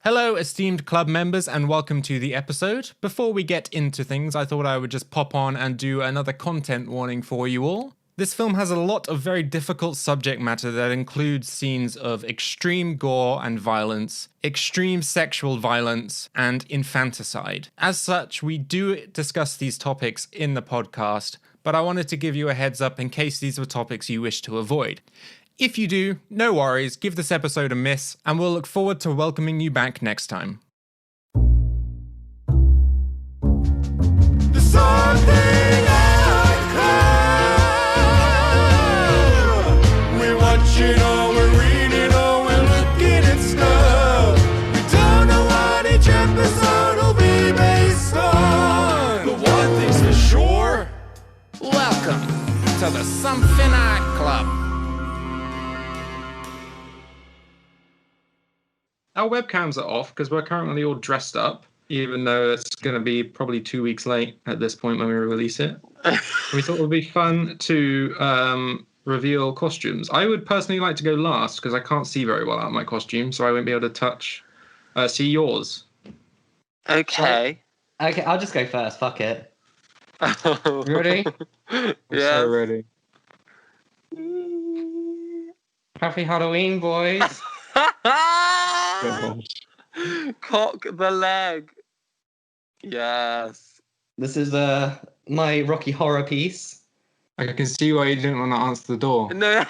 Hello, esteemed club members, and welcome to the episode. Before we get into things, I thought I would just pop on and do another content warning for you all. This film has a lot of very difficult subject matter that includes scenes of extreme gore and violence, extreme sexual violence, and infanticide. As such, we do discuss these topics in the podcast, but I wanted to give you a heads up in case these were topics you wish to avoid. If you do, no worries, give this episode a miss, and we'll look forward to welcoming you back next time. There's something unclear. We're watching or we're reading or we're looking at stuff. We don't know what each episode will be based on. But one thing's for sure. Welcome to the Something Art Club. Our webcams are off because we're currently all dressed up, even though it's going to be probably 2 weeks late at this point when we release it. We thought it would be fun to reveal costumes. I would personally like to go last because I can't see very well out of my costume, so I won't be able to see yours. Okay. Okay, I'll just go first. Fuck it. You ready? I'm so ready. Happy Halloween, boys. Cock the leg. Yes. This is my Rocky Horror piece. I can see why you didn't want to answer the door. No.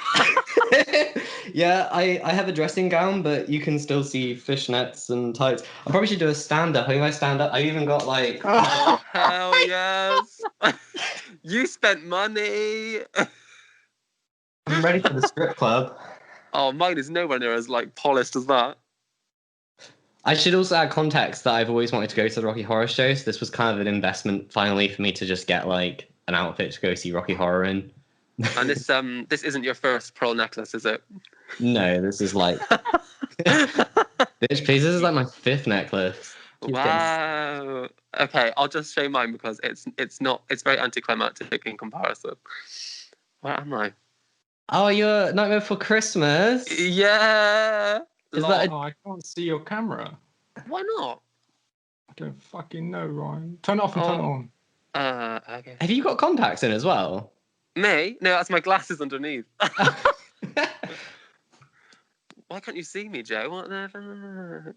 Yeah, I have a dressing gown, but you can still see fishnets and tights. I probably should do a stand-up. I think I stand up. I even got like... Oh, hell yes. You spent money. I'm ready for the strip club. Oh, mine is nowhere near as polished as that. I should also add context that I've always wanted to go to the Rocky Horror show, so this was kind of an investment finally for me to just get an outfit to go see Rocky Horror in. And this isn't your first pearl necklace, is it? No, this is bitch, please, this is my 5th necklace. Wow. Okay, I'll just show mine because it's very anticlimactic in comparison. Where am I? Oh, you're Nightmare Before Christmas? Yeah. I can't see your camera. Why not? I don't fucking know, Ryan. Turn it off and turn it on. Okay. Have you got contacts in as well? Me? No, that's my glasses underneath. Why can't you see me, Joe? What the fuck?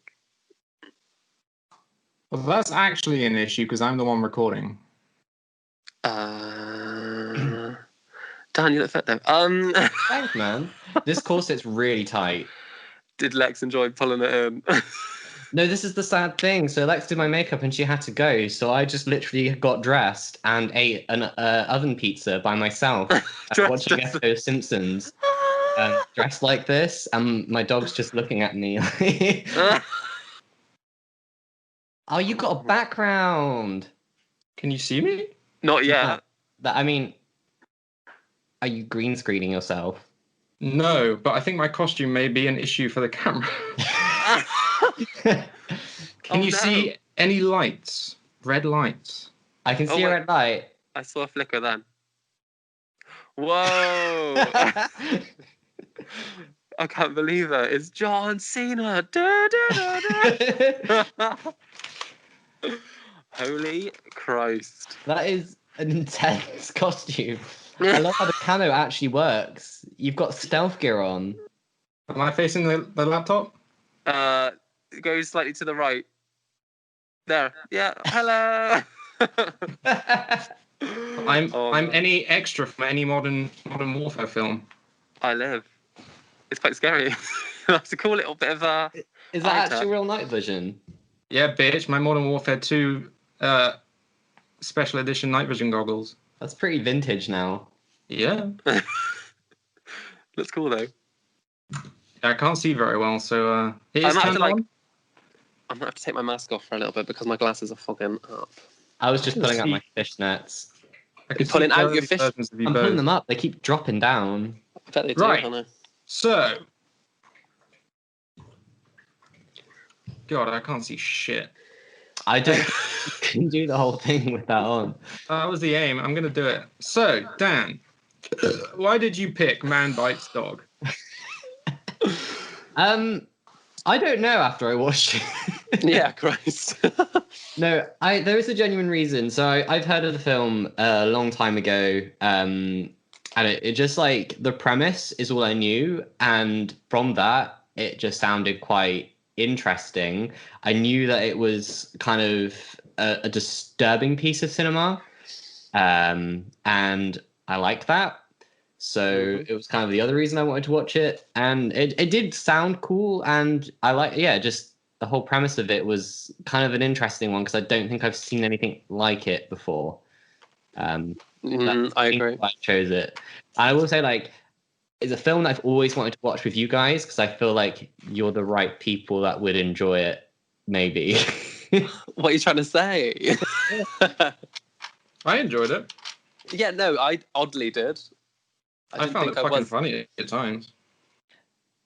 Well, that's actually an issue because I'm the one recording. Dan, you look fit though. Thanks, man. This corset's really tight. Did Lex enjoy pulling it in? No, this is the sad thing. So Lex did my makeup and she had to go. So I just literally got dressed and ate an oven pizza by myself watching an episode of Simpsons. Dressed like this, and my dog's just looking at me. Oh, you got a background. Can you see me? Not yet. Are you green screening yourself? No, but I think my costume may be an issue for the camera. Can you see any lights? Red lights? I can see a red light. I saw a flicker then. Whoa! I can't believe it. It's John Cena. Da, da, da, da. Holy Christ. That is an intense costume. I love how the camo actually works. You've got stealth gear on. Am I facing the laptop? Go slightly to the right. There. Yeah. Hello. I'm any extra from any modern warfare film. I live. It's quite scary. That's a cool little bit of Is that actually real night vision? Yeah, bitch. My Modern Warfare 2 special edition night vision goggles. That's pretty vintage now. Yeah. Looks cool though. I can't see very well, so it is turned on. I'm gonna have to take my mask off for a little bit because my glasses are fogging up. I was just pulling out my fishnets. You're pulling out your fish? I'm pulling them up. They keep dropping down. I bet they do. Right. So, God, I can't see shit. I don't can do the whole thing with that on. That was the aim. I'm gonna do it. So, Dan, why did you pick Man Bites Dog? I don't know after I watched it. Yeah, Christ. No, there is a genuine reason. So I've heard of the film a long time ago, and it just like the premise is all I knew, and from that it just sounded quite interesting. I knew that it was kind of a disturbing piece of cinema, and I like that. So it was kind of the other reason I wanted to watch it, and it did sound cool, and I like just the whole premise of it was kind of an interesting one because I don't think I've seen anything like it before. I agree. I chose it. I will say, like, it's a film that I've always wanted to watch with you guys because I feel like you're the right people that would enjoy it. Maybe. What are you trying to say? I enjoyed it. Yeah, no, I oddly did. I found it fucking funny at times.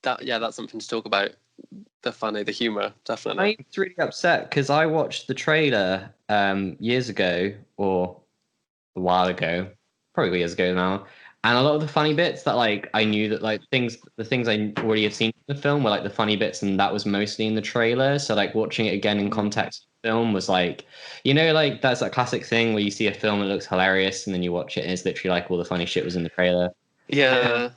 That's something to talk about. The funny, the humour, definitely. I was really upset because I watched the trailer years ago, or a while ago, probably years ago now, and a lot of the funny bits that like I knew that like the things I already had seen in the film were like the funny bits, and that was mostly in the trailer. So like watching it again in context of the film was like, like that's that classic thing where you see a film that looks hilarious and then you watch it and it's literally like all the funny shit was in the trailer. Yeah.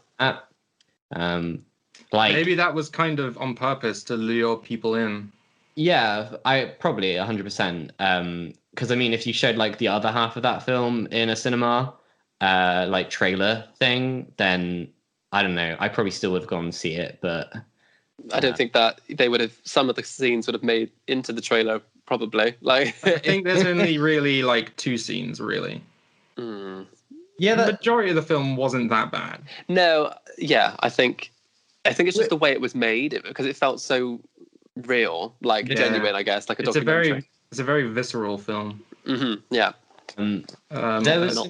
Like maybe that was kind of on purpose to lure people in. Yeah, I probably 100%. Because I mean, if you showed like the other half of that film in a cinema, like trailer thing, then I don't know. I probably still would have gone and see it, but I don't think that they would have. Some of the scenes would have made into the trailer, probably. Like, I think there's only really like 2 scenes, really. Yeah, the majority of the film wasn't that bad. No, yeah, I think it's just the way it was made because it felt so real, like genuine. I guess like a documentary. It's a very visceral film. Yeah. There was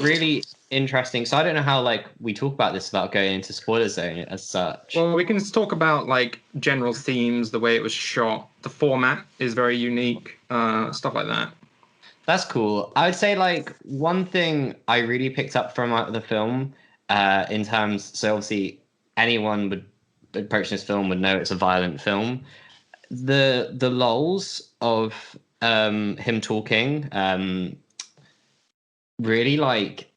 really interesting. So I don't know how like we talk about this without going into spoiler zone as such. Well, we can just talk about like general themes, the way it was shot, the format is very unique, stuff like that. That's cool. I would say like one thing I really picked up from the film, in terms. So obviously anyone would approach this film would know it's a violent film. The lulls of him talking, really like.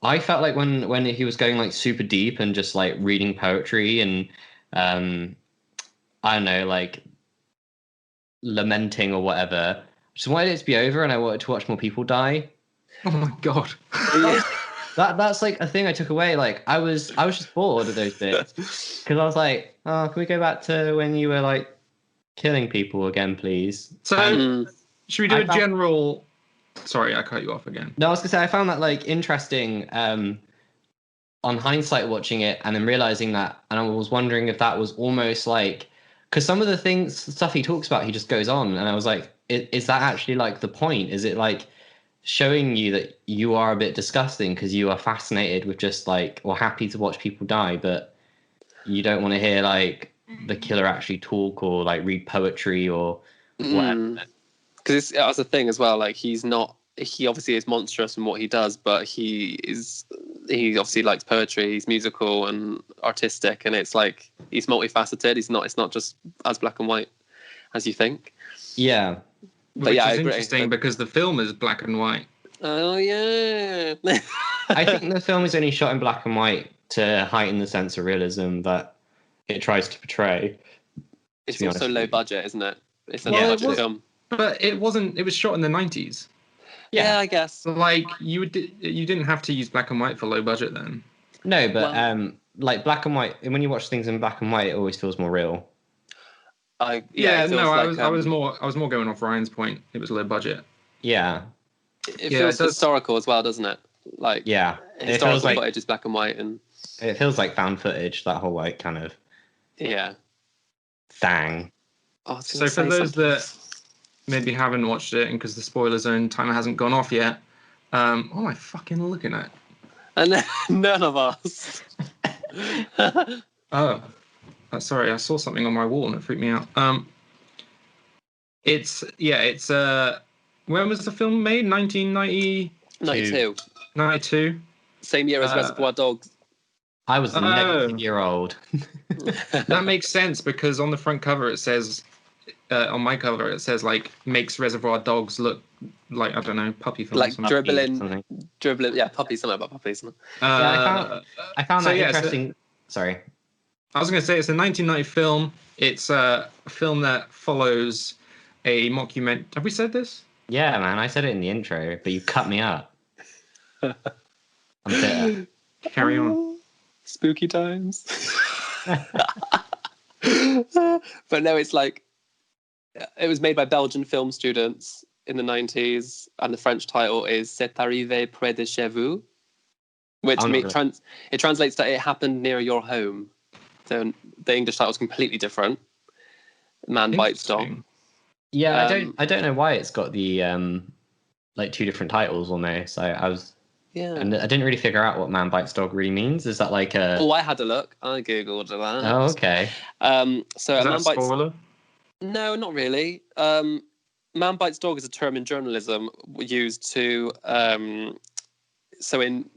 I felt like when he was going like super deep and just like reading poetry and I don't know, like lamenting or whatever. I just wanted it to be over and I wanted to watch more people die. Oh my god. That's like a thing I took away. Like I was just bored of those bits because I was like, oh, can we go back to when you were like killing people again, please? So should we do a general? Sorry, I cut you off again. No, I was gonna say I found that like interesting on hindsight watching it and then realizing that, and I was wondering if that was almost like because some of the stuff he talks about, he just goes on, and I was like, is that actually like the point? Is it like showing you that you are a bit disgusting because you are fascinated with just like or happy to watch people die, but you don't want to hear like the killer actually talk or like read poetry or whatever? Because that's the thing as well. Like he obviously is monstrous in what he does, but he obviously likes poetry. He's musical and artistic, and it's like he's multifaceted. It's not just as black and white as you think. Yeah. But yeah, it's interesting because the film is black and white. Oh yeah. I think the film is only shot in black and white to heighten the sense of realism that it tries to portray. It's also low budget, isn't it? It's a Well, low budget film. But it wasn't. It was shot in the 90s. Yeah, I guess. So like you didn't have to use black and white for low budget then. No, but like black and white. When you watch things in black and white, it always feels more real. I was more going off Ryan's point. It was low budget. Yeah. It feels historical as well, doesn't it? Like historical footage is black and white, and it feels like found footage. That whole like kind of thing. Oh, so for those that maybe haven't watched it, and because the spoiler zone timer hasn't gone off yet, what am I fucking looking at? And none of us. Oh. Sorry, I saw something on my wall and it freaked me out. It's when was the film made? 1990? 92. 92. Same year as Reservoir Dogs. I was the Oh. -year-old. That makes sense because on the front cover it says, on my cover it says like makes Reservoir Dogs look like, I don't know, puppy film or Like something. dribbling. Yeah, puppies. Something about puppies. Isn't it? I found so that yeah, interesting. Sorry. I was going to say it's a 1990 film. It's a film that follows a mockument. Have we said this? Yeah, man, I said it in the intro, but you cut me up. I'm bitter. Carry on. Spooky times. But no, it's like it was made by Belgian film students in the 90s, and the French title is C'est arrivé près de chez vous, which it translates to "It happened near your home." So the English title is completely different. Man bites dog. Yeah, I don't know why it's got the like two different titles almost. And I didn't really figure out what Man Bites Dog really means. Is that like a? Oh, I had a look. I googled that. Oh, okay. So Is a that man a bites. spoiler? No, not really. Man bites dog is a term in journalism used to so in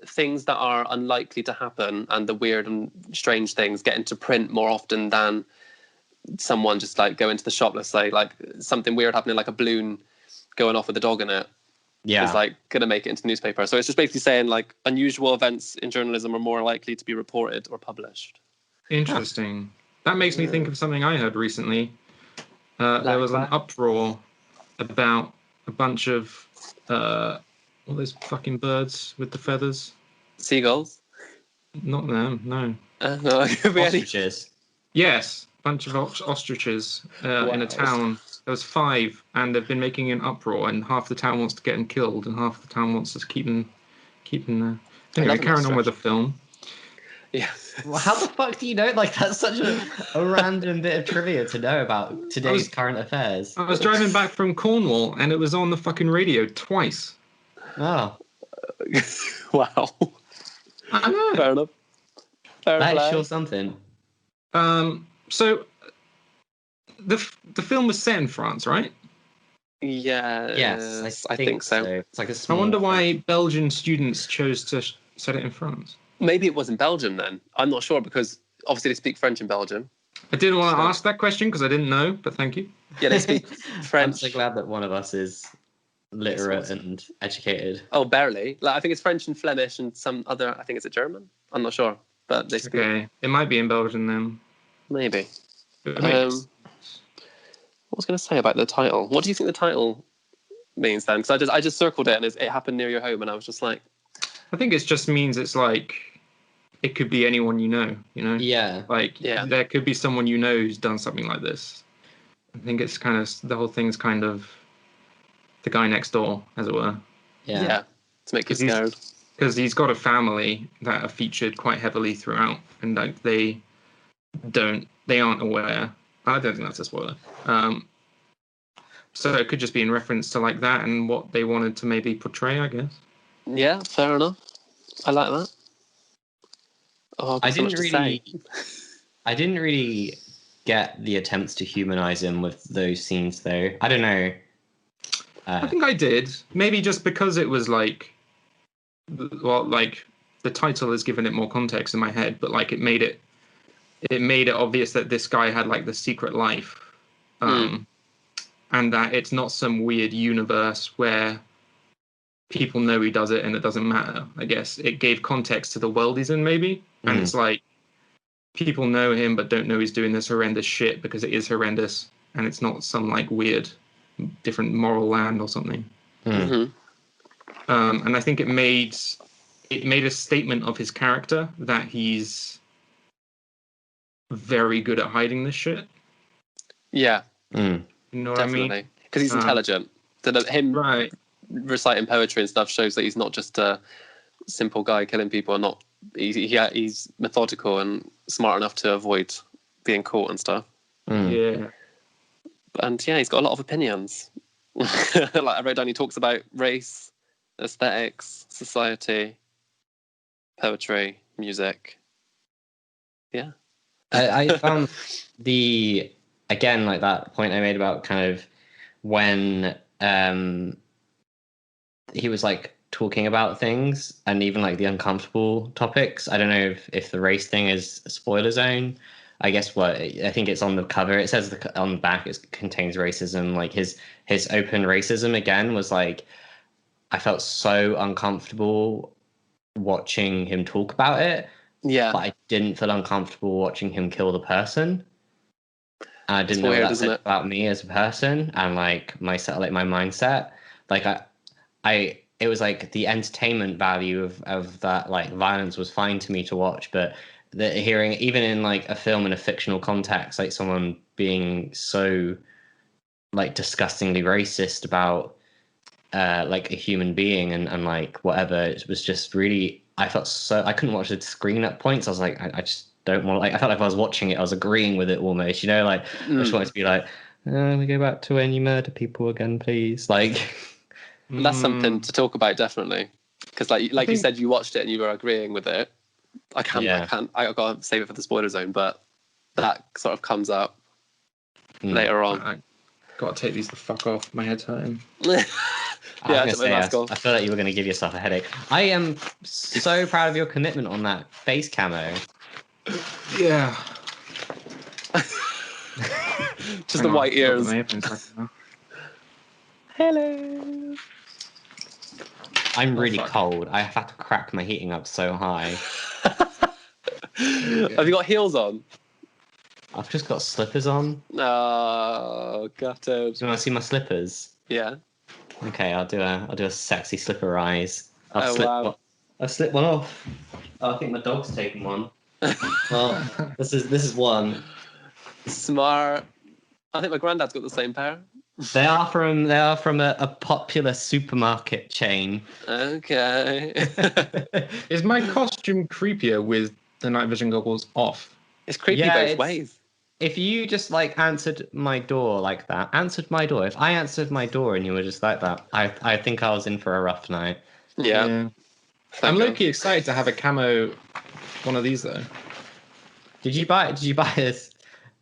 things that are unlikely to happen and the weird and strange things get into print more often than someone just like go into the shop. Let's say like something weird happening, like a balloon going off with a dog in it. Yeah. Is like going to make it into the newspaper. So it's just basically saying like unusual events in journalism are more likely to be reported or published. Interesting. That makes me think of something I heard recently. There was an uproar about a bunch of all those fucking birds with the feathers. Seagulls? Not them, no. No, it could be any- Ostriches. Yes, a bunch of ostriches in a town. There was 5, and they've been making an uproar, and half the town wants to get them killed, and half the town wants to keep them there. Anyway, carrying on with the film. Yeah. Well, how the fuck do you know? Like, that's such a random bit of trivia to know about today's current affairs. I was driving back from Cornwall, and it was on the fucking radio twice. Oh. Wow. I know. Fair enough. That is sure something. So the film was set in France, right? Yeah. Yes, I think so. It's like a small... I wonder why Belgian students chose to set it in France. Maybe it was in Belgium then. I'm not sure because obviously they speak French in Belgium. I didn't want to ask that question because I didn't know, but thank you. Yeah, they speak French. I'm so glad that one of us is literate and educated. Oh, barely. Like I think it's French and Flemish and some other. I think it's a German. I'm not sure, but they speak. Okay, it might be in Belgium then. Maybe. But What was I going to say about the title? What do you think the title means then? Because I just circled it and it happened near your home, and I was just like, I think it just means it's like it could be anyone you know. Yeah. Like there could be someone you know who's done something like this. I think it's kind of the whole thing's kind of the guy next door, as it were. Yeah. To make you scared. Because he's got a family that are featured quite heavily throughout, and like they aren't aware. I don't think that's a spoiler. So it could just be in reference to like that and what they wanted to maybe portray, I guess. Yeah, fair enough. I like that. Oh, I didn't really get the attempts to humanize him with those scenes, though. I don't know. I think I did. Maybe just because it was like, well, like the title has given it more context in my head, but like it made it obvious that this guy had like the secret life, and that it's not some weird universe where people know he does it and it doesn't matter. I guess it gave context to the world he's in, maybe. And it's like people know him but don't know he's doing this horrendous shit because it is horrendous, and it's not some like weird different moral land or something. And I think it made a statement of his character that he's very good at hiding this shit. Yeah. You know what I mean? Definitely. Because he's intelligent. Him reciting poetry and stuff shows that he's not just a simple guy killing people. He's methodical and smart enough to avoid being caught and stuff. Yeah. And yeah, he's got a lot of opinions. Like I wrote down, he talks about race, aesthetics, society, poetry, music. Yeah. I found again, like that point I made about kind of when he was like talking about things and even like the uncomfortable topics. I don't know if the race thing is a spoiler zone. I guess I think it's on the cover. It says on the back it contains racism. Like his open racism again was like, I felt so uncomfortable watching him talk about it. Yeah. But I didn't feel uncomfortable watching him kill the person. And I didn't know weird, what that isn't said it? about me as a person and like myself, like my mindset. Like it was like the entertainment value of that like violence was fine to me to watch, but hearing even in like a film in a fictional context, like someone being so like disgustingly racist about like a human being and like whatever, it was just really, I felt so, I couldn't watch the screen at points. I was like, I just don't want, like I felt like if I was watching it I was agreeing with it almost, you know, like I just wanted to be like, we go back to when you murder people again, please. Like That's something to talk about, definitely. Because like you think- said, you watched it and you were agreeing with it. I gotta save it for the spoiler zone, but that sort of comes up later on. I gotta take these the fuck off. My head's hurting. Yeah, I took my mask off. I feel like you were going to give yourself a headache. I am so proud of your commitment on that face camo. Yeah. Just the white ears. Hello. I'm really fuck. cold. I have had to crack my heating up so high. Have you got heels on? I've just got slippers on. Oh, gutted. Do you want to see my slippers? Yeah. Okay, I'll do a sexy slipper rise. Oh, wow. I'll slip one off. Oh, I think my dog's taken one. Well, this is one. Smart. I think my granddad's got the same pair. They are from a popular supermarket chain. Okay. Is my costume creepier with the night vision goggles off? It's creepy Yeah, both it's- ways. If you just like answered my door like that, if I answered my door and you were just like that, I think I was in for a rough night. Yeah. I'm Thank God. low-key excited to have a camo one of these though. Did you buy this?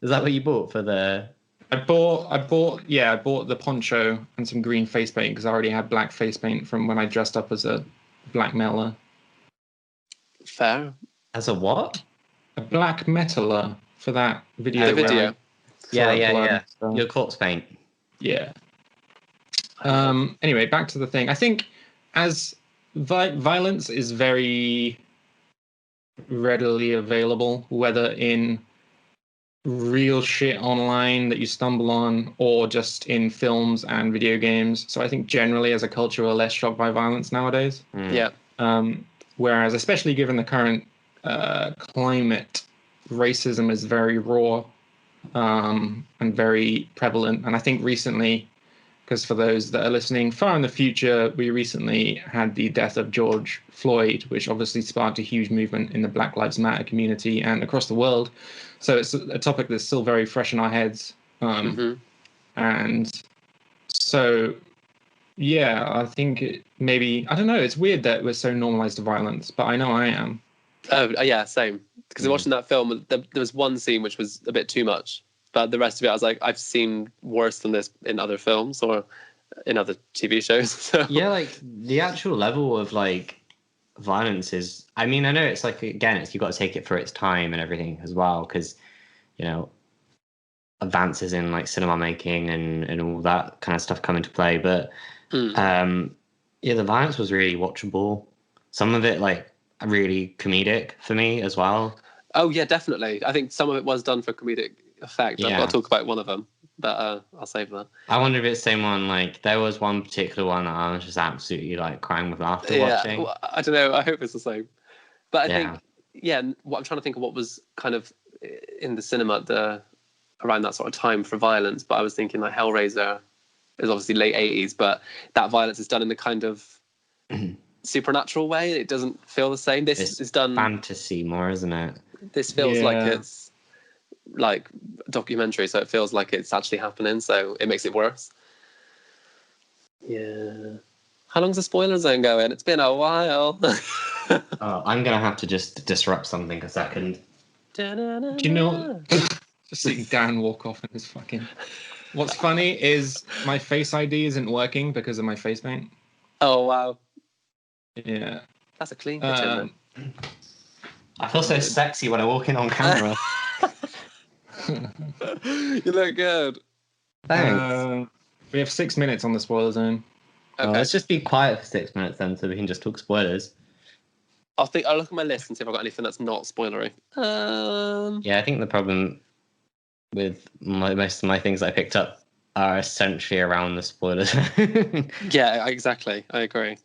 Is that what you bought for the? I bought the poncho and some green face paint because I already had black face paint from when I dressed up as a black metaler. Fair. As a what? A black metaler for that video. The where video. I Yeah, throw up yeah, blood yeah. and stuff. Your corpse paint. Yeah. Anyway, back to the thing. I think as violence is very readily available, whether in real shit online that you stumble on or just in films and video games. So I think generally as a culture we're less shocked by violence nowadays. Yeah. Whereas especially given the current climate, racism is very raw and very prevalent. And I think recently, because for those that are listening far in the future, we recently had the death of George Floyd, which obviously sparked a huge movement in the Black Lives Matter community and across the world. So it's a topic that's still very fresh in our heads. And so, yeah, I think maybe, I don't know, it's weird that we're so normalized to violence, but I know I am. Oh, yeah, same. Because watching that film, there was one scene which was a bit too much. But the rest of it, I was like, I've seen worse than this in other films or in other TV shows. So. Yeah, like the actual level of like violence is. I mean, I know it's like again, you've got to take it for its time and everything as well, because you know advances in like cinema making and all that kind of stuff come into play. But yeah, the violence was really watchable. Some of it like really comedic for me as well. Oh yeah, definitely. I think some of it was done for comedic effect. Yeah. I've got to talk about one of them, but I'll save that. I wonder if it's the same one. Like there was one particular one that I was just absolutely like crying with laughter watching. Well, I don't know. I hope it's the same. But I Yeah. think, what I'm trying to think of what was kind of in the cinema around that sort of time for violence. But I was thinking like Hellraiser is obviously late 80s, but that violence is done in a kind of supernatural way. It doesn't feel the same. This It's is done fantasy more, isn't it? This feels like Yeah. it's like a documentary, so it feels like it's actually happening, so it makes it worse. Yeah. How long's the spoiler zone going? It's been a while. Oh, I'm gonna have to just disrupt something a second. Do you know? Just seeing Dan walk off in his fucking. What's funny is my Face ID isn't working because of my face paint. Oh, wow. Yeah. That's a clean kitchen. I feel so sexy when I walk in on camera. You look good. Thanks. We have 6 minutes on the spoiler zone. Okay. Let's just be quiet for 6 minutes then, so we can just talk spoilers. I'll look at my list and see if I've got anything that's not spoilery. Yeah, I think the problem with most of my things I picked up are essentially around the spoilers. Yeah, exactly. I agree.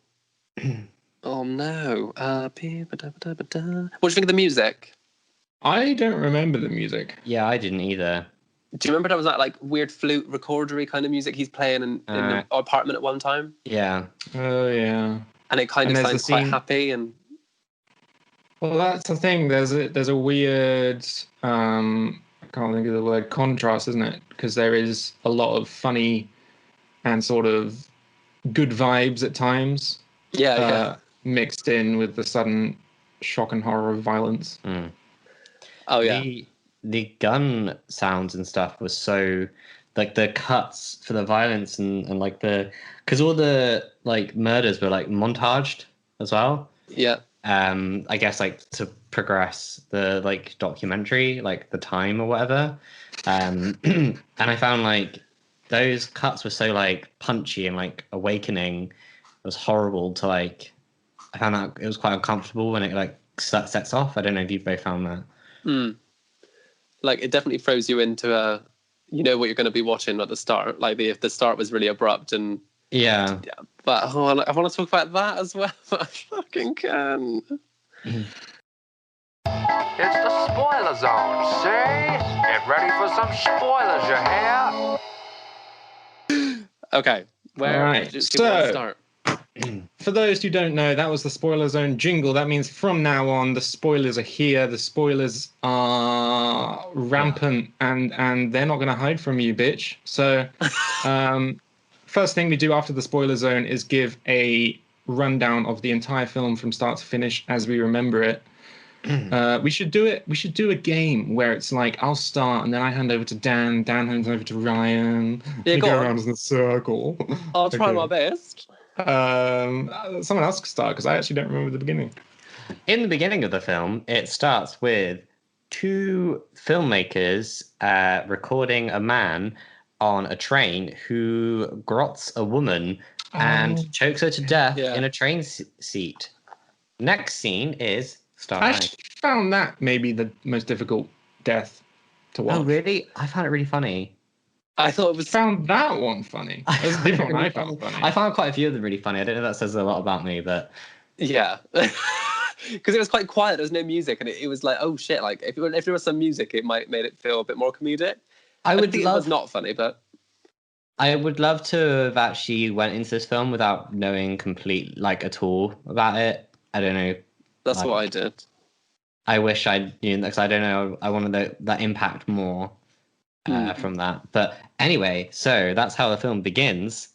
Oh no. What do you think of the music? I don't remember the music. Yeah, I didn't either. Do you remember there was that like weird flute recordery kind of music he's playing in the apartment at one time? Yeah. Oh, yeah. And it kind of there's sounds the quite scene- happy and Well, that's the thing. There's a weird, I can't think of the word, contrast, isn't it? Because there is a lot of funny and sort of good vibes at times, yeah. mixed in with the sudden shock and horror of violence. Mm. Oh yeah. The gun sounds and stuff was so, like, the cuts for the violence and like because all the like murders were like montaged as well. Yeah. I guess like to progress the like documentary, like the time or whatever. And I found like those cuts were so like punchy and like awakening. It was horrible to like. I found out it was quite uncomfortable when it like sets off. I don't know if you both found that. Like it definitely throws you into you know what you're going to be watching at the start. Like if the start was really abrupt and Yeah. but I want to talk about that as well. I fucking can. It's the spoiler zone, see? Get ready for some spoilers, you hear? Okay, where Right, do you want to start? For those who don't know, that was the spoiler zone jingle. That means from now on, the spoilers are here. The spoilers are rampant, and they're not going to hide from you, bitch. So, first thing we do after the spoiler zone is give a rundown of the entire film from start to finish as we remember it. We should do it. We should do a game where it's like I'll start and then I hand over to Dan. Dan hands over to Ryan. Yeah, we go go on. around in a circle. I'll try Okay. my best. Someone else could start because I actually don't remember the beginning. In the beginning of the film, it starts with two filmmakers recording a man on a train who grots a woman and chokes her to death in a train seat. Next scene is I actually found that maybe the most difficult death to watch. Oh, really? I found it really funny. I thought it was. Found that one funny. That was a different one I found funny. I found quite a few of them really funny. I don't know if that says a lot about me, but Yeah. Because it was quite quiet. There was no music, and it was like, oh shit! Like if there was some music, it might made it feel a bit more comedic. I think it was not funny, but I would love to have actually went into this film without knowing at all about it. I don't know. that's what I did. I wish I knew because I don't know. I wanted that impact more from that. But anyway, so that's how the film begins.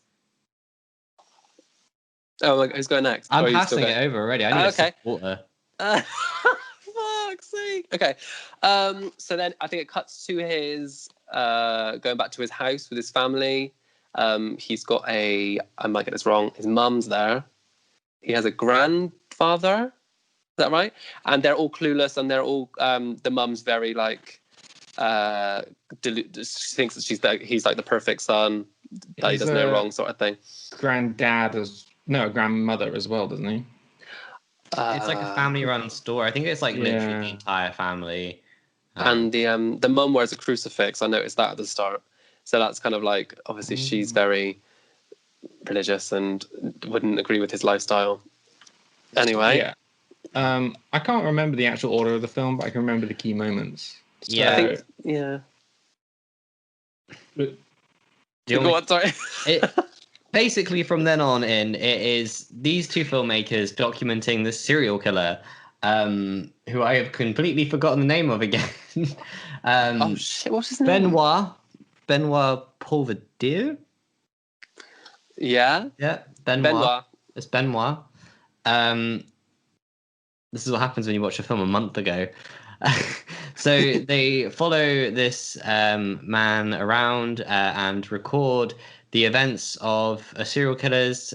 Oh, like who's going next? I'm passing it over already. I need a sip of water. Fuck's sake. Okay. So then I think it cuts to his going back to his house with his family. He's got I might get this wrong. His mum's there. He has a grandfather. Is that right? And they're all clueless, and they're all the mum's very like she thinks that he's like the perfect son, that he does no wrong sort of thing. Grandmother as well, doesn't he? It's like a family-run store. I think it's like literally the entire family. And the mum wears a crucifix. I noticed that at the start. So that's kind of like obviously she's very religious and wouldn't agree with his lifestyle. Anyway. Yeah. I can't remember the actual order of the film, but I can remember the key moments. Yeah. I think, yeah. Go on, sorry. Basically, from then on it is these two filmmakers documenting the serial killer, who I have completely forgotten the name of again. Oh shit! What's his name? Benoit Poulvordeux. Yeah. Yeah. Benoit. It's Benoit. This is what happens when you watch a film a month ago. So they follow this man around and record the events of a serial killer's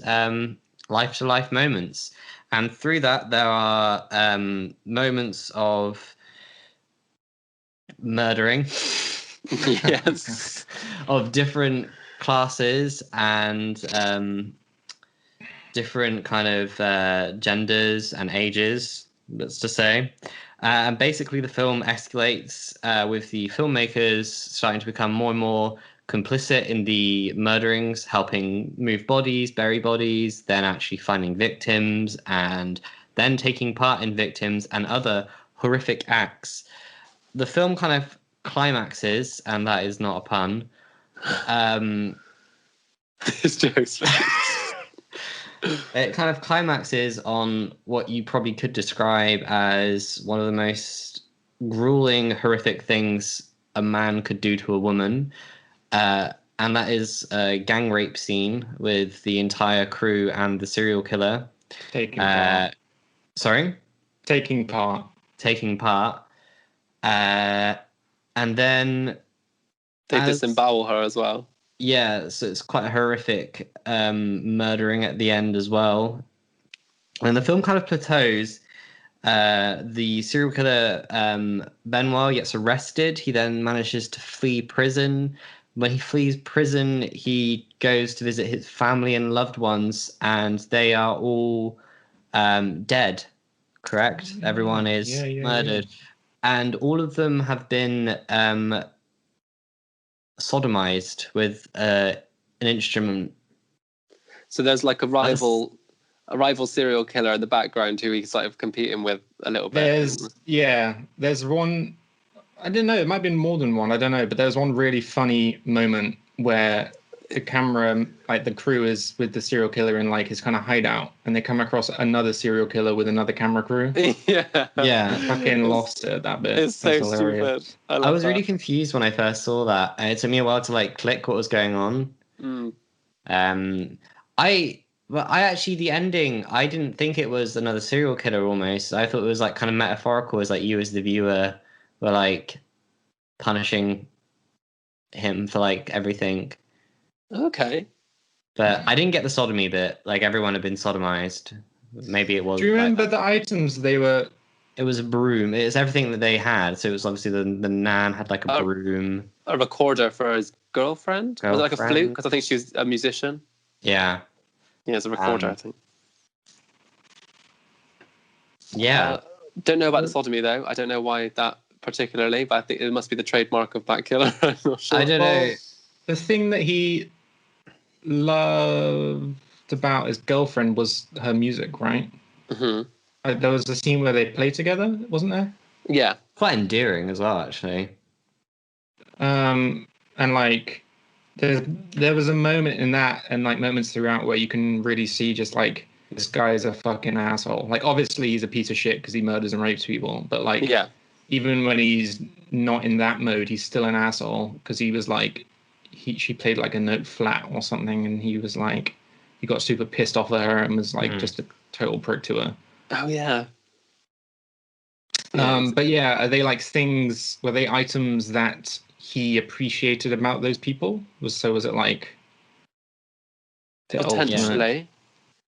life-to-life moments. And through that, there are moments of murdering Yes. of different classes and different kind of genders and ages, let's just say. And basically, the film escalates with the filmmakers starting to become more and more complicit in the murderings, helping move bodies, bury bodies, then actually finding victims, and then taking part in victims and other horrific acts. The film kind of climaxes, and that is not a pun. It's jokes. It kind of climaxes on what you probably could describe as one of the most grueling, horrific things a man could do to a woman. And that is a gang rape scene with the entire crew and the serial killer. Taking part. Sorry? Taking part. Taking part. And then... They disembowel her as well. Yeah, so it's quite a horrific murdering at the end as well. And the film kind of plateaus. The serial killer, Benoit, gets arrested. He then manages to flee prison. When he flees prison, he goes to visit his family and loved ones, and they are all dead, correct? Everyone is murdered. Yeah. And all of them have been sodomized with an instrument. So there's like a rival serial killer in the background who he's sort of competing with a little bit. There's one, I don't know, it might have been more than one, I don't know, but there's one really funny moment where the camera, like the crew is with the serial killer in like his kind of hideout, and they come across another serial killer with another camera crew. Yeah. Fucking lost it, that bit. It's so stupid. I was really confused when I first saw that, and it took me a while to like click what was going on. I actually, the ending, I didn't think it was another serial killer almost. I thought it was like kind of metaphorical, as like you as the viewer were like punishing him for like everything. Okay. But I didn't get the sodomy bit. Like everyone had been sodomized. Maybe it was. Do you remember the items they were? It was a broom. It was everything that they had. So it was obviously the nan had like a broom. A recorder for his girlfriend? Was it like a flute? Because I think she was a musician. Yeah. Yeah, it's a recorder, I think. Yeah. Don't know about the sodomy though. I don't know why that particularly, but I think it must be the trademark of that killer. I'm not sure. I don't know. The thing that he loved about his girlfriend was her music, right? Mm-hmm. There was a scene where they played together, wasn't there? Yeah. Quite endearing as well, actually. And like, there was a moment in that, and like moments throughout, where you can really see just like, this guy is a fucking asshole. Like, obviously he's a piece of shit because he murders and rapes people, but like, even when he's not in that mode, he's still an asshole, because he was like, she played like a note flat or something, and he was like, he got super pissed off at her and was like just a total prick to her. Oh yeah. But yeah, are they like things, were they items that he appreciated about those people? Was it like potentially?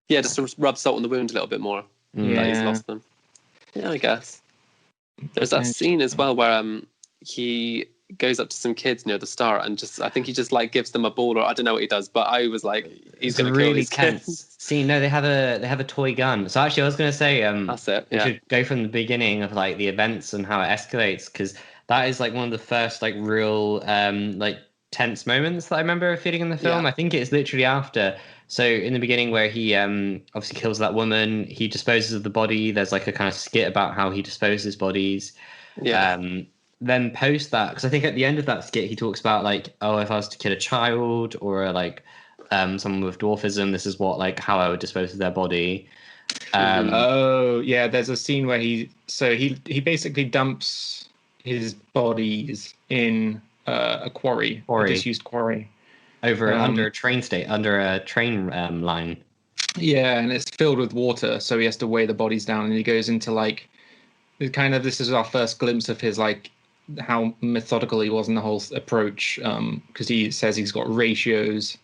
Yeah, just to rub salt on the wound a little bit more. That he's lost them. Yeah, I guess. There's that scene as well where he goes up to some kids near the start and just, I think he just like gives them a ball, or I don't know what he does, but I was like, he's going to kill these kids. See, no, they have a toy gun. So actually, I was going to say, that's it. We should go from the beginning of like the events and how it escalates, because that is like one of the first like real like tense moments that I remember feeling in the film. I think it's literally after. So in the beginning, where he obviously kills that woman, he disposes of the body. There's like a kind of skit about how he disposes bodies. Then post that, because I think at the end of that skit, he talks about like, oh, if I was to kill a child or like someone with dwarfism, this is what like how I would dispose of their body. There's a scene where he basically dumps his bodies in a quarry, a disused quarry, under a train line. Yeah, and it's filled with water, so he has to weigh the bodies down, and he goes into like, kind of, this is our first glimpse of his like how methodical he was in the whole approach, because he says he's got ratios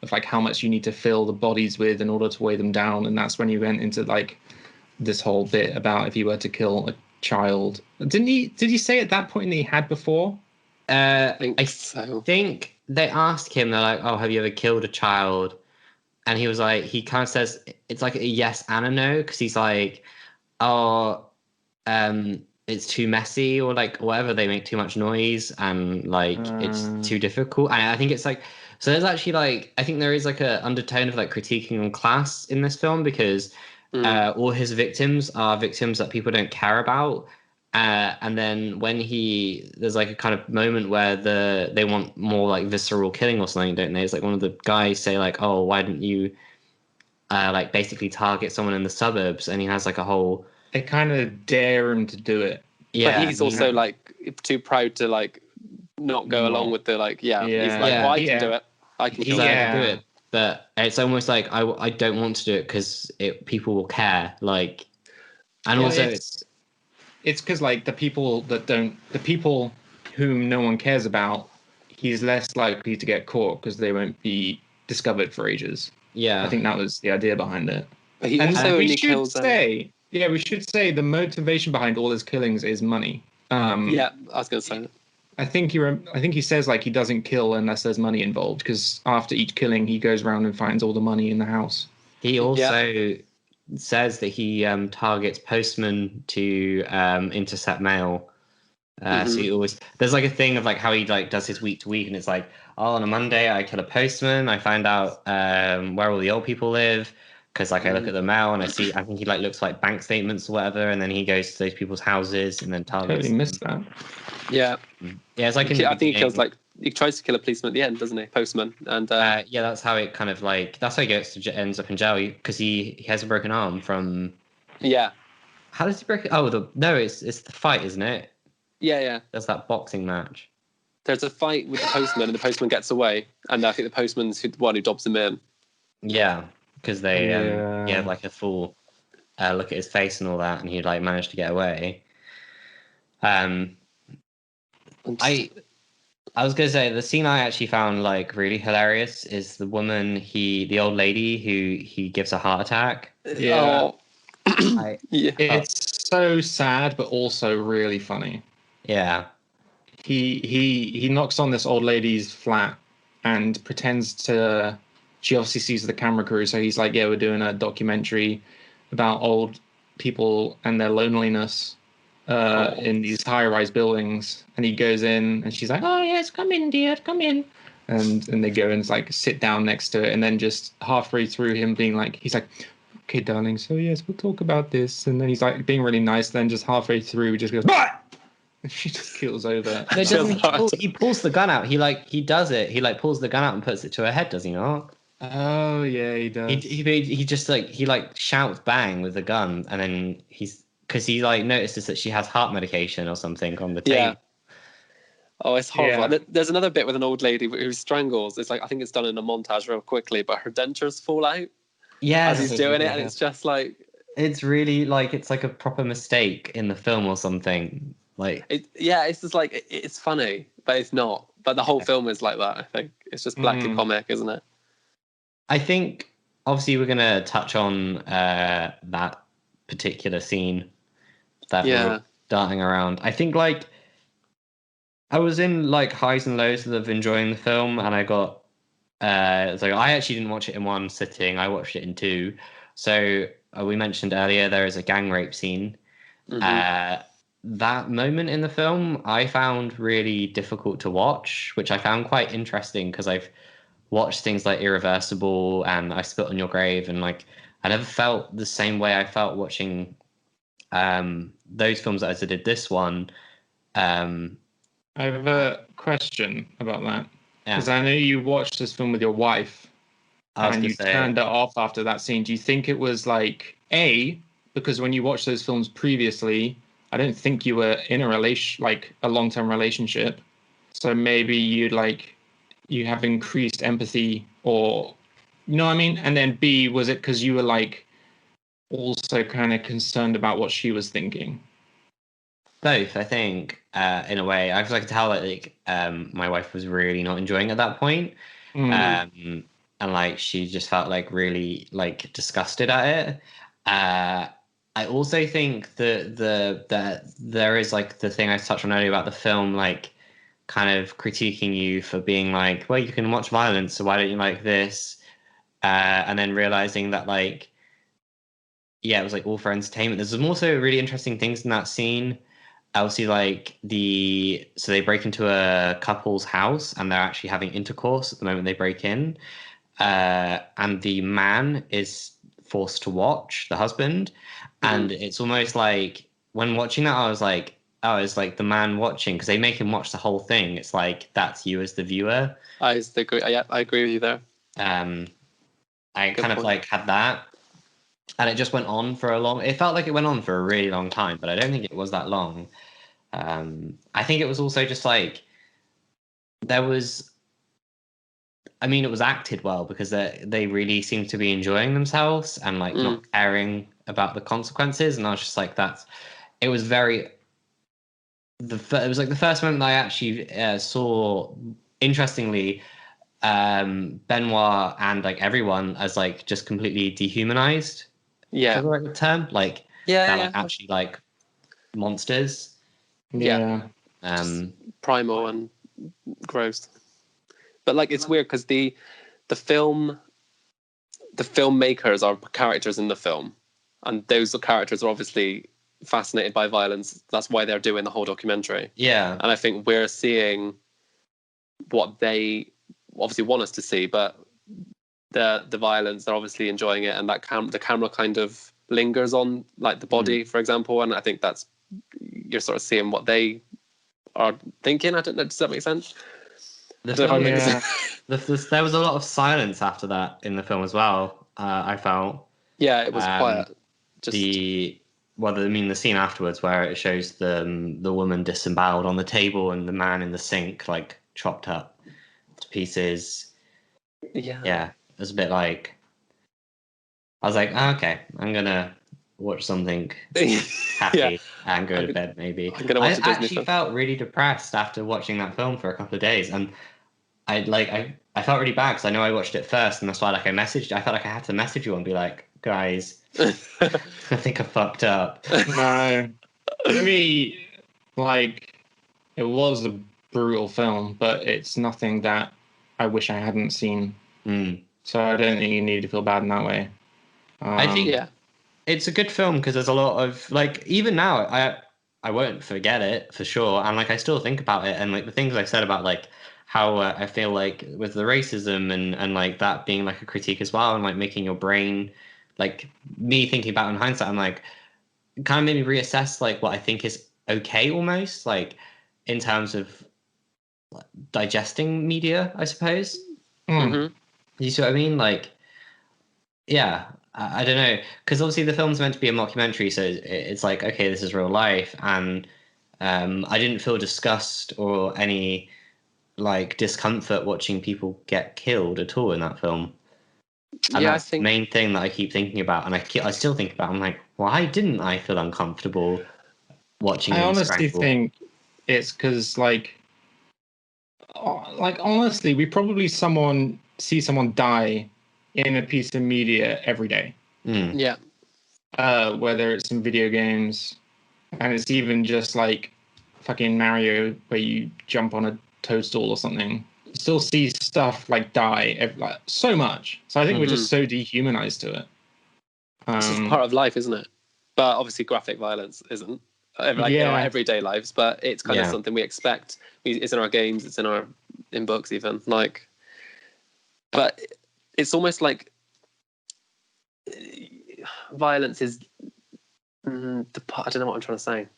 of like how much you need to fill the bodies with in order to weigh them down, and that's when he went into like this whole bit about if he were to kill a child. Did he say at that point that he had before? I so. think they asked him, they're like, oh, have you ever killed a child? And he was like, he kind of says it's like a yes and a no, because he's like, oh, it's too messy, or like whatever, they make too much noise, and like it's too difficult. And I think it's like, so there's actually like, I think there is like a undertone of like critiquing on class in this film, because all his victims are victims that people don't care about. And then when there's like a kind of moment where they want more like visceral killing or something, don't they? It's like one of the guys say like, oh, why didn't you like basically target someone in the suburbs? And he has like a whole... They kind of dare him to do it. Yeah, but he's also like too proud to like not go along with the like. Yeah, he's like, well, I can do it. I can do it. But it's almost like I don't want to do it because people will care. Like, and also it's because like the people whom no one cares about, he's less likely to get caught because they won't be discovered for ages. Yeah, I think that was the idea behind it. But he also we should say the motivation behind all his killings is money. Yeah, I was gonna say that. I think he says like he doesn't kill unless there's money involved, because after each killing he goes around and finds all the money in the house. He also says that he targets postmen to intercept mail. So he always, there's like a thing of like how he like does his week to week, and it's like, oh, on a Monday I kill a postman, I find out where all the old people live, because like I look at the mail and I think he like looks like bank statements or whatever, and then he goes to those people's houses and then targets. Totally missed that. Yeah, it's like I think he kills like, he tries to kill a policeman at the end, doesn't he? Postman. And that's how it kind of like, that's how he ends up in jail, because he has a broken arm from... Yeah. How does he break it? Oh, it's the fight, isn't it? Yeah. There's that boxing match. There's a fight with the postman, and the postman gets away, and I think the postman's the one who dobs him in. Yeah, because they had like a full look at his face and all that, and he like managed to get away. I was gonna say the scene I actually found like really hilarious is the woman the old lady who he gives a heart attack. Yeah. It's so sad but also really funny. Yeah. He knocks on this old lady's flat and pretends to... She obviously sees the camera crew, so he's like, yeah, we're doing a documentary about old people and their loneliness in these high-rise buildings. And he goes in and she's like, oh yes, come in, dear, come in. And they go and like sit down next to it, and then just halfway through him being like, he's like, okay, darling, so yes, we'll talk about this. And then he's like being really nice, then just halfway through he just goes, what? And she just keels over. He pulls the gun out. He does it. He like pulls the gun out and puts it to her head, does he not? Oh yeah, he does. He just like shouts bang with the gun, and then because he like notices that she has heart medication or something on the tape. Yeah. Oh, it's horrible. Yeah. There's another bit with an old lady who strangles. It's like, I think it's done in a montage real quickly, but her dentures fall out. Yeah, as he's doing it, and it's just like, it's really like, it's like a proper mistake in the film or something. Like it's just like, it's funny, but it's not. But the whole film is like that. I think it's just black and comic, isn't it? I think obviously we're gonna touch on that particular scene that we're darting around. I think like I was in like highs and lows of enjoying the film, and I got so I actually didn't watch it in one sitting. I watched it in two. So we mentioned earlier there is a gang rape scene. That moment in the film I found really difficult to watch, which I found quite interesting because I've watched things like Irreversible and I Spit on Your Grave, and like I never felt the same way I felt watching those films as I did this one. I have a question about that, because I know you watched this film with your wife and you turned it off after that scene. Do you think it was like because when you watched those films previously, I don't think you were in a long-term relationship, so maybe you have increased empathy, or you know what I mean? And then B, was it because you were like also kind of concerned about what she was thinking? Both, I think, in a way. I could tell that like my wife was really not enjoying it at that point. And like she just felt like really like disgusted at it. I also think that there is like the thing I touched on earlier about the film, like kind of critiquing you for being like, well, you can watch violence, so why don't you like this? And then realizing that like, yeah, it was like all for entertainment. There's some also really interesting things in that scene. Obviously, like so they break into a couple's house and they're actually having intercourse at the moment they break in. And the man is forced to watch the husband, and it's almost like when watching that, I was like, oh, it's like the man watching because they make him watch the whole thing. It's like that's you as the viewer. I agree. Yeah, I agree with you there. I Good kind of point. like had that, and it just went on for a long. It felt like it went on for a really long time, but I don't think it was that long. I think it was also just like there was. I mean, it was acted well because they really seemed to be enjoying themselves and like not caring about the consequences. And I was just like, it was very. It was like the first moment I actually saw. Interestingly, Benoit and like everyone as like just completely dehumanized. Yeah. Is that the right term? Like they're like actually like monsters. Yeah. Primal and gross. But like it's weird because the filmmakers are characters in the film, and those characters are obviously fascinated by violence. That's why they're doing the whole documentary. Yeah. And I think we're seeing what they obviously want us to see, but the violence, they're obviously enjoying it, and that the camera kind of lingers on like the body, for example, and I think that's you're sort of seeing what they are thinking. I don't know, does that make sense? There was a lot of silence after that in the film as well. I felt. Yeah, it was quiet. Just the scene afterwards where it shows the woman disemboweled on the table and the man in the sink like chopped up to pieces. Yeah, it was a bit like I was like, okay, I'm gonna watch something happy and go to bed. Maybe I actually felt really depressed after watching that film for a couple of days, and I felt really bad because I know I watched it first, and that's why like I felt like I had to message you and be like, guys, I think I fucked up. No, for me, like it was a brutal film, but it's nothing that I wish I hadn't seen. So I don't think you need to feel bad in that way. I think it's a good film because there's a lot of like even now I won't forget it for sure, and like I still think about it and like the things I said about like how I feel like with the racism and like that being like a critique as well, and like making your brain like me thinking about it in hindsight, I'm like it kind of made me reassess like what I think is okay almost like in terms of like, digesting media, I suppose. You see what I mean? Like, yeah, I don't know, because obviously the film's meant to be a mockumentary, so it's like, okay, this is real life, and I didn't feel disgust or any like discomfort watching people get killed at all in that film. And that's the main thing that I keep thinking about, and I still think about. I'm like, why didn't I feel uncomfortable watching? I honestly think it's because like honestly, we probably see someone die in a piece of media every day. Yeah. Whether it's in video games, and it's even just like fucking Mario where you jump on a toadstool or something. You still see stuff like die like so much. So I think we're just so dehumanized to it. It's just part of life, isn't it? But obviously graphic violence isn't. Like in our everyday lives, but it's kind of something we expect. It's in our games, it's in books even. Like, but it's almost like violence is I don't know what I'm trying to say.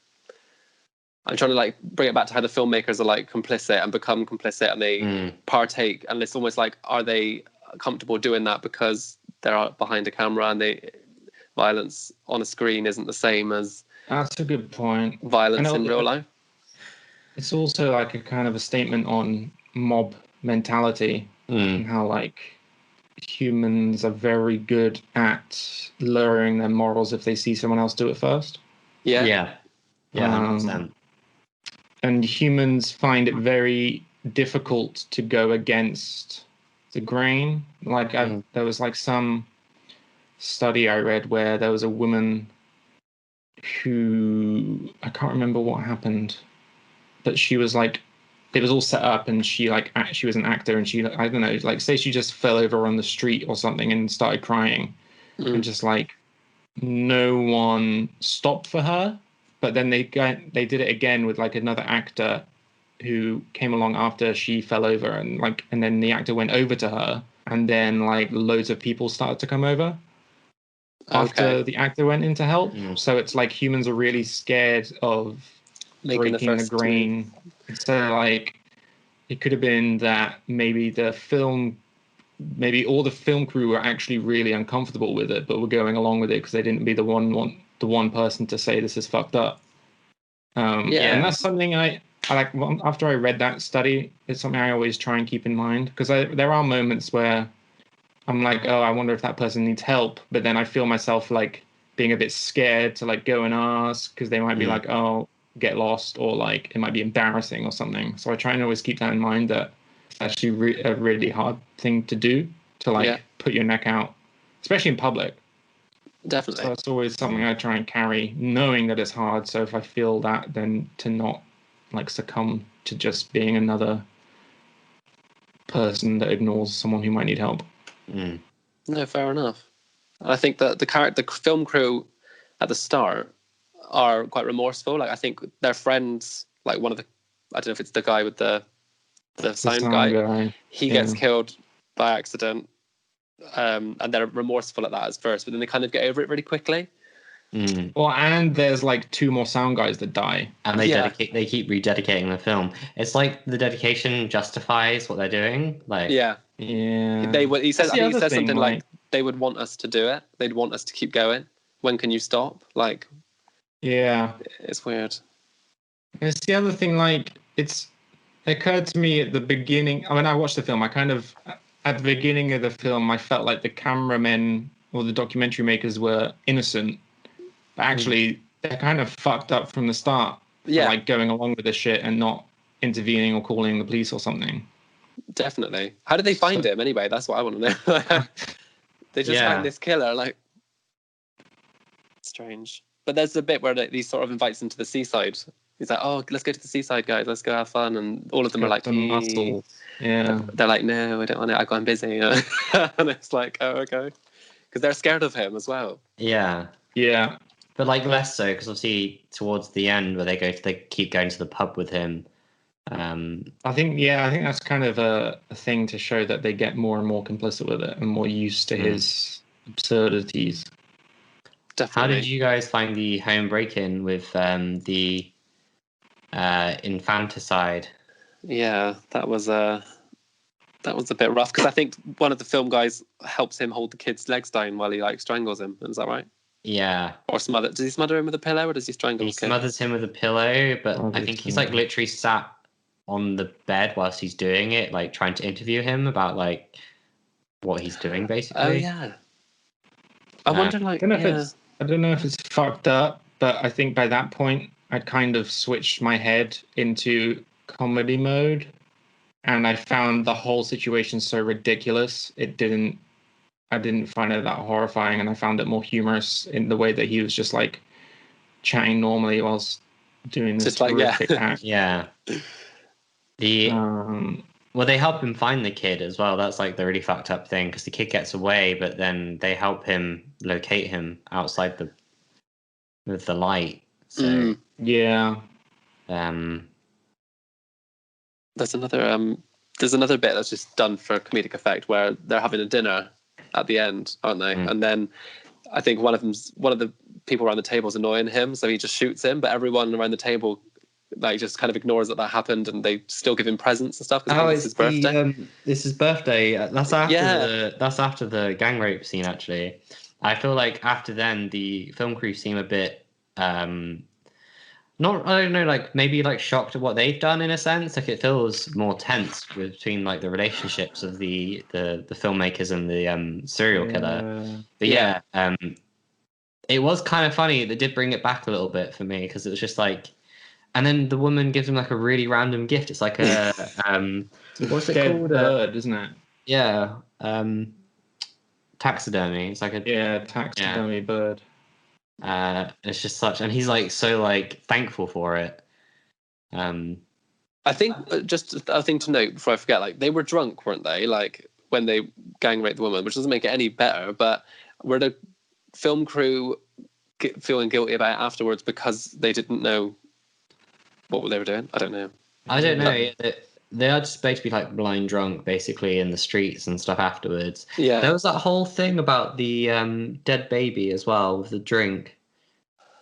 I'm trying to like bring it back to how the filmmakers are like complicit and become complicit, and they partake, and it's almost like, are they comfortable doing that because they're behind a camera, and violence on a screen isn't the same as that's a good point. Violence in real life. It's also like a kind of a statement on mob mentality and how like humans are very good at lowering their morals if they see someone else do it first. Yeah. 100%. And humans find it very difficult to go against the grain. Like there was like some study I read where there was a woman who I can't remember what happened, but she was like, it was all set up, and she she was an actor, and she, I don't know, like say she just fell over on the street or something and started crying, and just like no one stopped for her. But then they did it again with like another actor who came along after she fell over, and then the actor went over to her, and then like loads of people started to come over after the actor went in to help. So it's like humans are really scared of breaking the grain. So like it could have been that maybe all the film crew were actually really uncomfortable with it, but were going along with it because they didn't be the one person to say this is fucked up. And that's something I like. After I read that study, it's something I always try and keep in mind, because there are moments where I'm like, oh, I wonder if that person needs help, but then I feel myself like being a bit scared to like go and ask, because they might be like, oh, get lost, or like it might be embarrassing or something. So I try and always keep that in mind, that it's actually a really hard thing to do, to like put your neck out, especially in public. Definitely. So that's always something I try and carry, knowing that it's hard. So if I feel that, then to not like succumb to just being another person that ignores someone who might need help. No, fair enough. I think that the film crew at the start are quite remorseful. Like I think their friends, like one of the, I don't know if it's the guy with the sound guy. He gets killed by accident, and they're remorseful at that at first, but then they kind of get over it really quickly. Well, and there's like 2 more sound guys that die, and they keep rededicating the film. It's like the dedication justifies what they're doing. Like he says something like they would want us to do it. They'd want us to keep going. When can you stop? Like, it's weird. It's the other thing. Like, it occurred to me at the beginning. When I watched the film, I kind of, at the beginning of the film, I felt like the cameramen or the documentary makers were innocent, but actually they're kind of fucked up from the start. Yeah, like going along with the shit and not intervening or calling the police or something. Definitely. How did they find him anyway? That's what I want to know. They just find this killer, like, strange. But there's a bit where he sort of invites them to the seaside. He's like, oh, let's go to the seaside, guys. Let's go have fun. And all of them are like, muscle. Yeah. They're like, no, I don't want it. I'm busy. And it's like, oh, okay. Because they're scared of him as well. Yeah. Yeah. But like less so, because obviously towards the end where they keep going to the pub with him. I think that's kind of a thing to show that they get more and more complicit with it and more used to his absurdities. Definitely. How did you guys find the home break-in with the infanticide? Yeah, that was a bit rough, because I think one of the film guys helps him hold the kid's legs down while he like strangles him. Is that right? Yeah. Or does he smother him with a pillow, or does he strangle him? He smothers him with a pillow, but I think he's like literally sat on the bed whilst he's doing it, like trying to interview him about like what he's doing, basically. Oh yeah. I wonder, like, I don't know if it's fucked up, but I think by that point I'd kind of switched my head into comedy mode, and I found the whole situation so ridiculous. I didn't find it that horrifying, and I found it more humorous in the way that he was just like chatting normally whilst doing this horrific act. Yeah. Well, they help him find the kid as well. That's like the really fucked up thing, because the kid gets away, but then they help him locate him outside with the light. So yeah. There's another bit that's just done for comedic effect, where they're having a dinner at the end, aren't they? And then I think one of the people around the table is annoying him, so he just shoots him, but everyone around the table like just kind of ignores that happened, and they still give him presents and stuff because it's his birthday. It's his birthday. That's after the gang rape scene. Actually, I feel like after then the film crew seem a bit not, I don't know, like maybe like shocked at what they've done in a sense. Like it feels more tense between like the relationships of the filmmakers and the serial killer. But it was kind of funny. They did bring it back a little bit for me, because it was just like, and then the woman gives him like a really random gift. It's like a what's it called? Bird, isn't it? Yeah, taxidermy. It's like a taxidermy bird. It's just such, and he's like so like thankful for it. I think just a thing to note before I forget, like they were drunk, weren't they? Like when they gang raped the woman, which doesn't make it any better. But were the film crew feeling guilty about it afterwards because they didn't know what they were doing? I don't know. I don't know. They are just basically like blind drunk, basically in the streets and stuff afterwards. Yeah. There was that whole thing about the dead baby as well with the drink.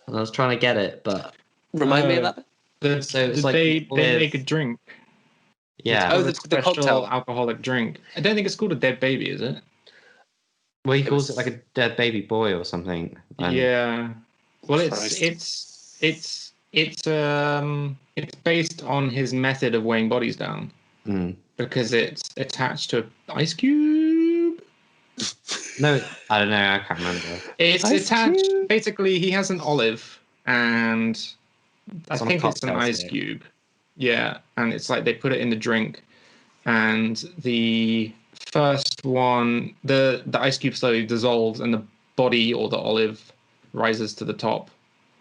And I was trying to get it, but Remind me of that. So it's like they with- make a drink. yeah. Oh, It's the a special cocktail. alcoholic drink. I don't think it's called a dead baby, is it? Well, he calls it like a dead baby boy or something. And Yeah. Well, Christ. it's based on his method of weighing bodies down mm. because it's attached to an ice cube. No, I don't know. I can't remember. It's Ice attached. cube? Basically, he has an olive, and I It's on a think it's an cocktail ice stick. cube. Yeah, and it's like they put it in the drink, and the first one, the ice cube slowly dissolves, and the body or the olive rises to the top.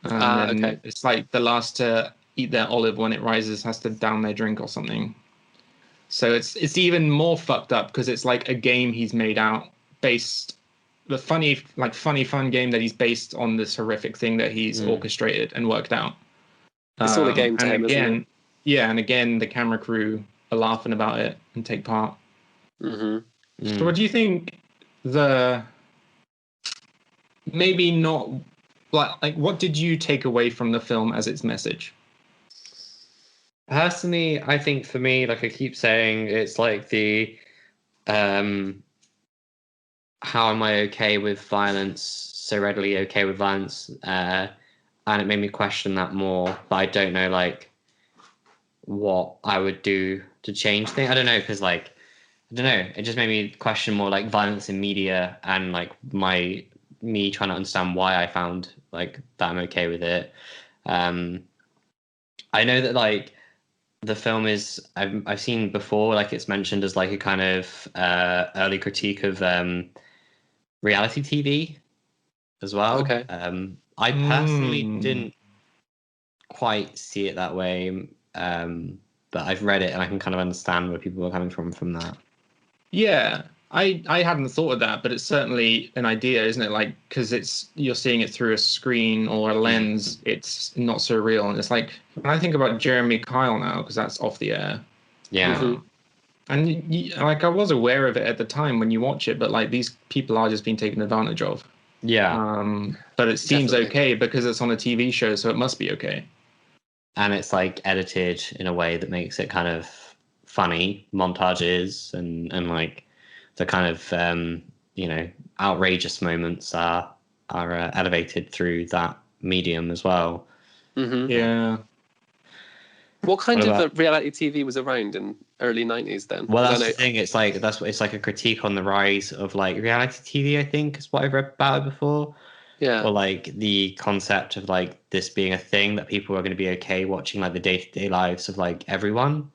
And then Okay. it's like the last to eat their olive when it rises has to down their drink or something. So it's even more fucked up because it's like a game he's made out based the funny fun game that he's based on this horrific thing that he's orchestrated and worked out. It's all a game to and him, again, isn't it? yeah, and again the camera crew are laughing about it and take part. Mm-hmm. So what do you think maybe not like what did you take away from the film as its message? Personally, I think for me, like I keep saying, it's like the how am I okay with violence, so readily okay with violence, and it made me question that more. But I don't know, like, what I would do to change things. I don't know, because like I don't know, it just made me question more like violence in media and like me trying to understand why I found like that I'm okay with it. I know that like the film is I've seen before, like it's mentioned as like a kind of early critique of reality TV as well. Okay. I personally didn't quite see it that way, but I've read it and I can kind of understand where people are coming from that. Yeah, I hadn't thought of that, but it's certainly an idea, isn't it? Like, because you're seeing it through a screen or a lens, it's not so real. And it's like, when I think about Jeremy Kyle now, because that's off the air. Yeah. Mhm. And like, I was aware of it at the time when you watch it, but like, these people are just being taken advantage of. Yeah. But it seems Definitely. okay because it's on a TV show, so it must be okay. And it's like edited in a way that makes it kind of funny, montages and like the kind of outrageous moments are elevated through that medium as well. Mm-hmm. Yeah. What kind What of about- reality TV was around in early 90s then? Well, 'Cause that's I the know- thing. It's like a critique on the rise of like reality TV. I think is what I've read about it before. Yeah. Or like the concept of like this being a thing that people are going to be okay watching like the day-to-day lives of like everyone.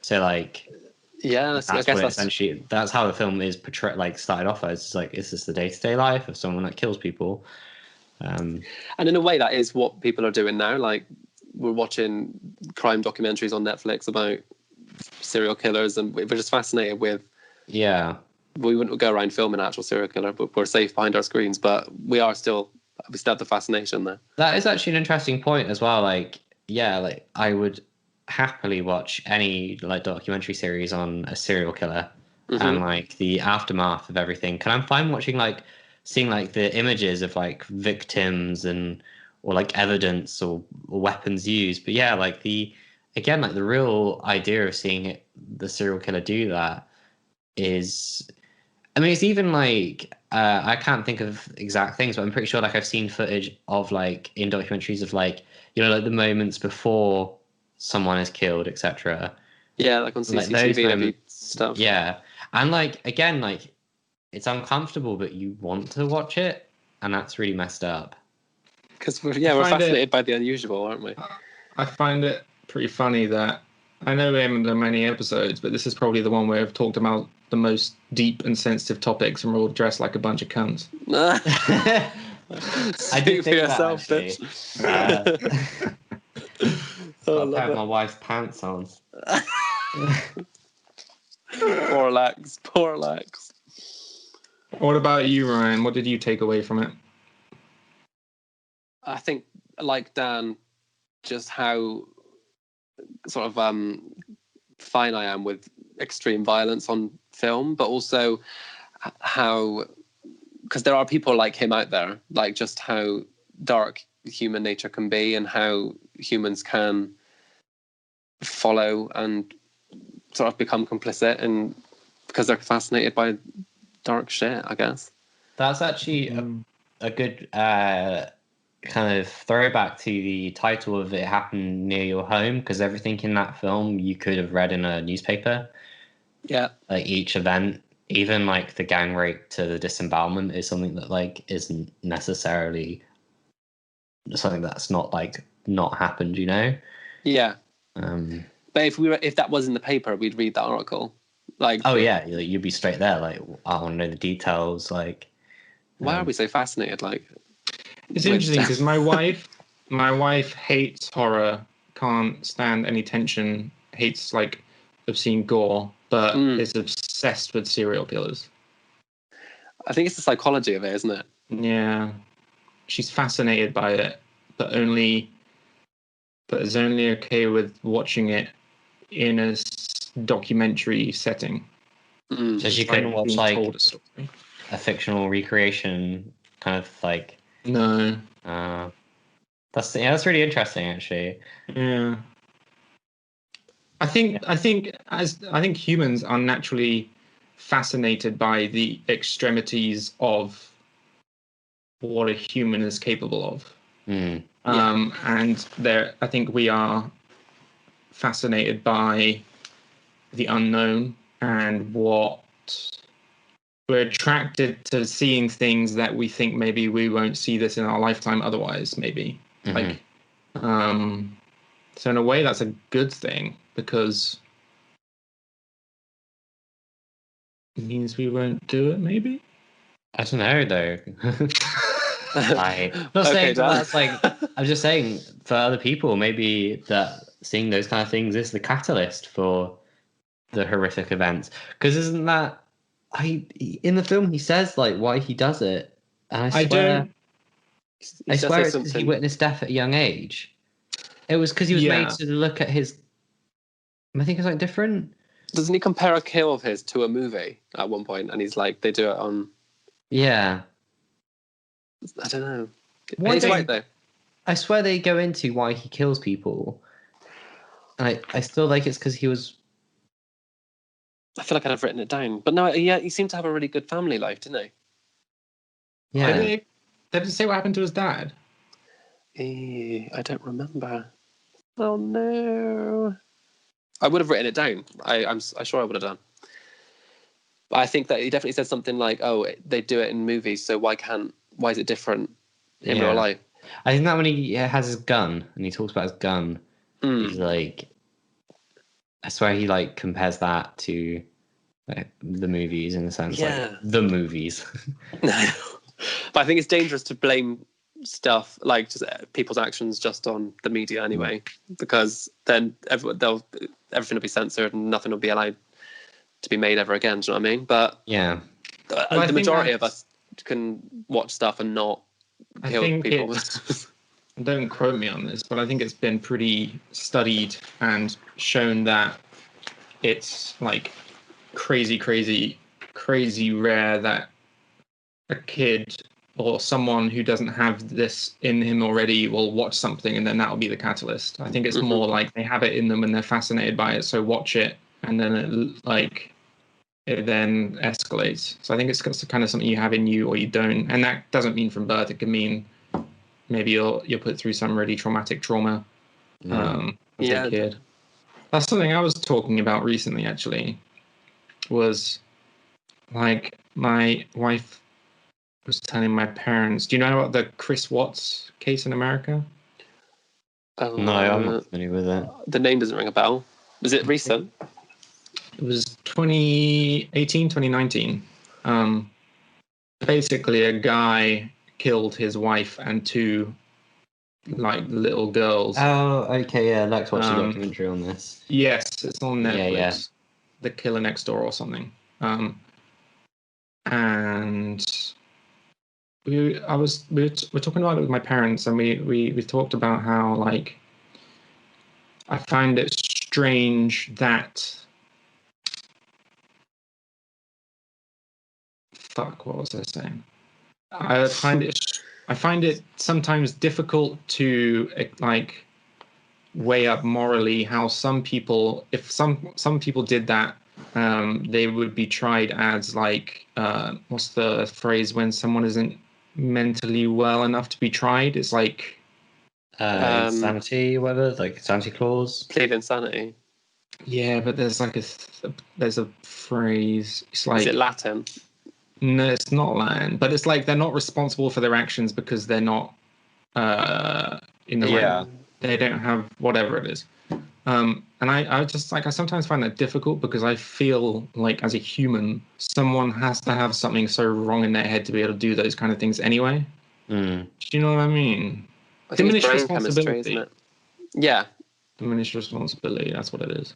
So like Yeah, that's I what guess it that's essentially that's how the film is portrayed, like started off as. It's like, is this the day-to-day life of someone that kills people? and in a way that is what people are doing now. Like we're watching crime documentaries on Netflix about serial killers, and we're just fascinated with. Yeah. We wouldn't go around filming an actual serial killer, but we're safe behind our screens. But we still have the fascination there. That is actually an interesting point as well. Like, yeah, like I would happily watch any like documentary series on a serial killer and like the aftermath of everything. Can I'm fine watching like seeing like the images of like victims and or like evidence or weapons used. But yeah, like the real idea of seeing the serial killer do that is, I mean, it's even like I can't think of exact things, but I'm pretty sure like I've seen footage of like in documentaries of like, you know, like the moments before someone is killed, etc. Yeah, like on Like CCTV those and every moments, stuff. yeah, and like again, like it's uncomfortable, but you want to watch it, and that's really messed up. Because we're find it- fascinated by the unusual, aren't we? I find it pretty funny that I know we haven't done many episodes, but this is probably the one where I've talked about the most deep and sensitive topics and we're all dressed like a bunch of cunts. I did for think yourself, that, actually. bitch. Got a pair of my wife's pants on. Poor Lex. Poor Lex. What about you, Ryan? What did you take away from it? I think, like Dan, just how sort of fine I am with extreme violence on film, but also how, because there are people like him out there, like just how dark human nature can be and how humans can follow and sort of become complicit, and because they're fascinated by dark shit, I guess. That's actually a good kind of throwback to the title of It Happened Near Your Home, because everything in that film you could have read in a newspaper. Yeah. Like each event, even like the gang rape to the disembowelment, is something that like isn't necessarily something that's not like not happened, you know? Yeah. But if that was in the paper, we'd read that article. Like, oh yeah, you'd be straight there. Like, I want to know the details. Like, why are we so fascinated? Like, it's interesting because my wife hates horror, can't stand any tension, hates like obscene gore, but is obsessed with serial killers. I think it's the psychology of it, isn't it? Yeah, she's fascinated by it, but is only okay with watching it in a documentary setting. So she couldn't watch like a fictional recreation, kind of like. No. That's really interesting, actually. Yeah. I think humans are naturally fascinated by the extremities of what a human is capable of. And I think we are fascinated by the unknown and what we're attracted to, seeing things that we think maybe we won't see this in our lifetime otherwise, maybe. Like, so in a way that's a good thing, because it means we won't do it, maybe. I don't know, though. I'm not saying that's like, I'm just saying for other people, maybe that seeing those kind of things is the catalyst for the horrific events. Because isn't that, in the film he says like why he does it, and I swear it's because he witnessed death at a young age. It was because he was made to look at his. I think it's like different. Doesn't he compare a kill of his to a movie at one point? And he's like, they do it on. Yeah. I don't know. He's right though. I swear they go into why he kills people, and I still like it's because he was. I feel like I'd have written it down, but no, yeah, he seemed to have a really good family life, didn't he? Yeah. Did it say what happened to his dad? I don't remember. Oh no! I would have written it down. I'm sure I would have done. But I think that he definitely said something like, "Oh, they do it in movies, so why is it different in real life?" I think that when he has his gun and he talks about his gun, he's like, I swear he like compares that to like, the movies in a sense, like the movies. But I think it's dangerous to blame stuff like just people's actions just on the media anyway, because then everything will be censored and nothing will be allowed to be made ever again. Do you know what I mean? But the majority of us can watch stuff and not kill people. Don't quote me on this, but I think it's been pretty studied and shown that it's like crazy rare that a kid or someone who doesn't have this in him already will watch something and then that'll be the catalyst. I think it's more like they have it in them and they're fascinated by it, so watch it, and then it then escalates. So I think it's kind of something you have in you or you don't, and that doesn't mean from birth. It can mean maybe you're put through some really traumatic trauma as a kid. That's something I was talking about recently, actually, was like my wife was telling my parents, do you know about the Chris Watts case in America? No, I'm not familiar with it. The name doesn't ring a bell. Was it recent? It was 2018, 2019. Basically, a guy killed his wife and two like little girls. Oh, okay, yeah. Lex watched a Um, documentary on this. Yes, it's on Yeah, Netflix. yeah. The Killer Next Door or something. And we're talking about it with my parents, and we talked about how like I find it strange that what was I saying? I find it sometimes difficult to like weigh up morally how some people, if some people did that, they would be tried as like what's the phrase when someone isn't mentally well enough to be tried? It's like Insanity, whatever, like insanity clause. Plead insanity. yeah, but there's like there's a phrase. It's like Is it Latin? no, it's not Latin, but it's like they're not responsible for their actions because they're not in the Yeah. right. They don't have whatever it is. And I just like I sometimes find that difficult because I feel like as a human, someone has to have something so wrong in their head to be able to do those kind of things anyway. Mm. Do you know what I mean? I think it's Diminished brain chemistry, isn't it? Yeah. Diminished responsibility. That's what it is.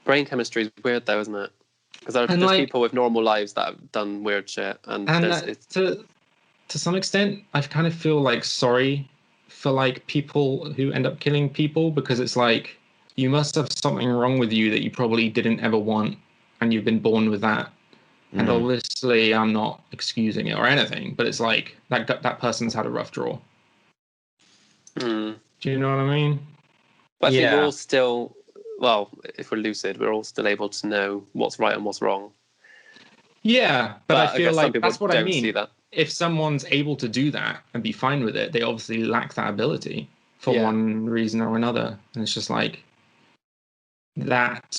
Brain chemistry is weird, though, isn't it? Because there's like, people with normal lives that have done weird shit, and to some extent, I kind of feel like sorry for like people who end up killing people because it's like you must have something wrong with you that you probably didn't ever want, and you've been born with that. And obviously, I'm not excusing it or anything, but it's like that person's had a rough draw. Mm. Do you know what I mean? But I think we're all still, well, if we're lucid, we're all still able to know what's right and what's wrong. Yeah, but I feel like that's what I mean. See that. If someone's able to do that and be fine with it, they obviously lack that ability for one reason or another. And it's just like that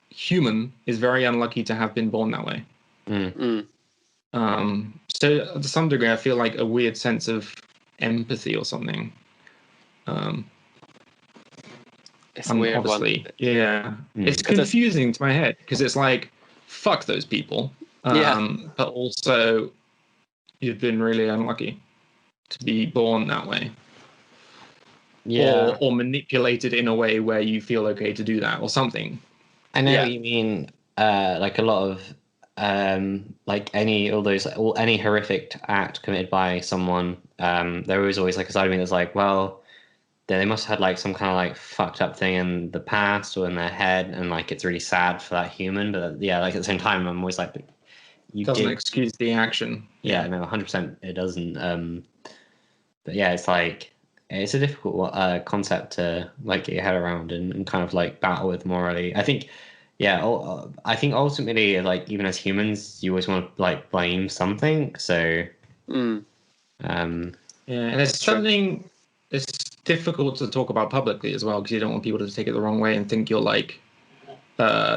human is very unlucky to have been born that way. So to some degree, I feel like a weird sense of empathy or something. It's a weird obviously, one. Yeah. It's confusing to my head because it's like, fuck those people. But also, you've been really unlucky to be born that way. Yeah. Or manipulated in a way where you feel okay to do that or something. I know what you mean. Like a lot of like any horrific act committed by someone, there is always like a side of me that's like, well, they must have had like some kind of like fucked up thing in the past or in their head, and like it's really sad for that human. But yeah, like at the same time, I'm always like, doesn't excuse the action. Yeah, no, 100% it doesn't. But yeah, it's like it's a difficult concept to like get your head around and kind of like battle with morally. I think. Yeah, I think ultimately, like even as humans, you always want to like blame something. So, and it's something it's difficult to talk about publicly as well because you don't want people to take it the wrong way and think you're like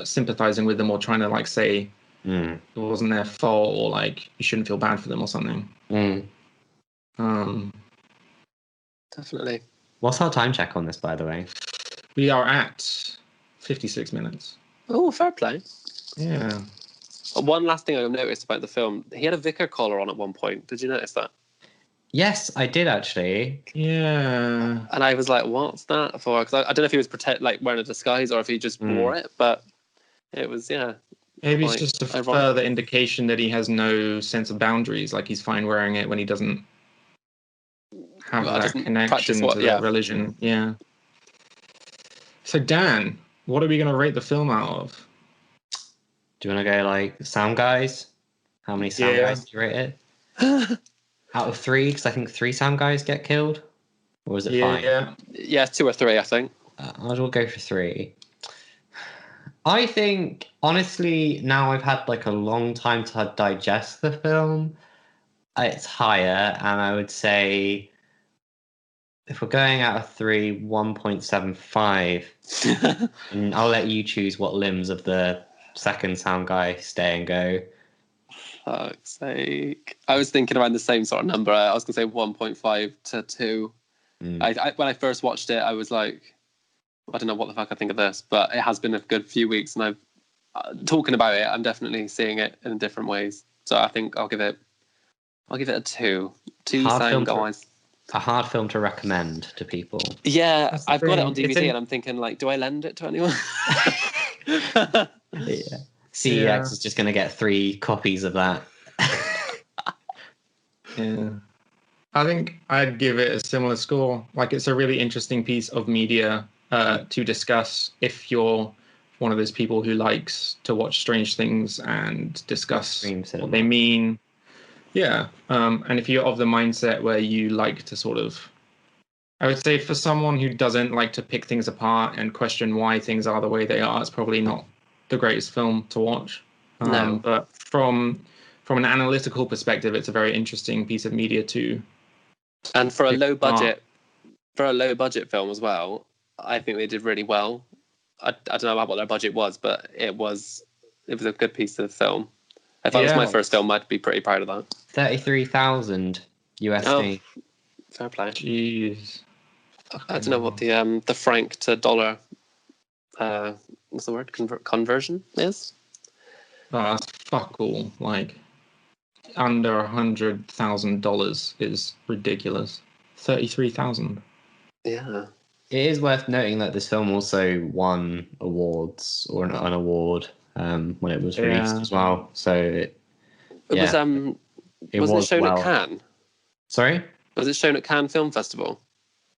sympathizing with them or trying to like say it wasn't their fault or like you shouldn't feel bad for them or something. Definitely. What's our time check on this, by the way? We are at 56 minutes. Oh, fair play. Yeah. One last thing I noticed about the film, he had a vicar collar on at one point. Did you notice that? Yes, I did actually. Yeah. And I was like, what's that for? Because I don't know if he was like wearing a disguise or if he just wore it, but it was, Maybe it's just a further indication that he has no sense of boundaries. Like he's fine wearing it when he doesn't have that connection to the religion. Yeah. So Dan, what are we going to rate the film out of? Do you want to go like sound guys? How many sound guys do you rate it? Out of 3, because I think 3 sound guys get killed. Or is it 5? Yeah, 2 or 3, I think. I'll go for 3. I think, honestly, now I've had like a long time to digest the film, it's higher, and I would say if we're going out of 3, 1.75. And I'll let you choose what limbs of the second sound guy stay and go. Fuck's sake. I was thinking around the same sort of number. I was going to say 1.5 to 2. I when I first watched it, I was like, I don't know what the fuck I think of this, but it has been a good few weeks, and I've talking about it, I'm definitely seeing it in different ways. So I think I'll give it I'll give it a 2. 2 Hard sound film to- guys. A hard film to recommend to people. Yeah, That's the I've got it thing. on It's DVD in- and I'm thinking, like, do I lend it to anyone? Yeah. CEX Yeah. is just going to get 3 copies of that. Yeah. I think I'd give it a similar score. Like, it's a really interesting piece of media to discuss if you're one of those people who likes to watch strange things and discuss Extreme what cinema. they mean. Yeah. And if you're of the mindset where you like to sort of, I would say for someone who doesn't like to pick things apart and question why things are the way they are, it's probably not the greatest film to watch. No. But from an analytical perspective, it's a very interesting piece of media too. And for a Pick low apart. budget film as well, I think they did really well. I don't know about what their budget was, but it was a good piece of film. If that was Yeah. my first film, I'd be pretty proud of that. 33,000 USD. Fair play. Jeez. I don't know what the franc to dollar what's the word, conversion is. Oh, that's fuck all. Like, under $100,000 is ridiculous. 33,000. Yeah. It is worth noting that this film also won awards or an award when it was released Yeah. as well. So It Yeah. was it wasn't was it shown well. at Cannes? Sorry? Was it shown at Cannes Film Festival?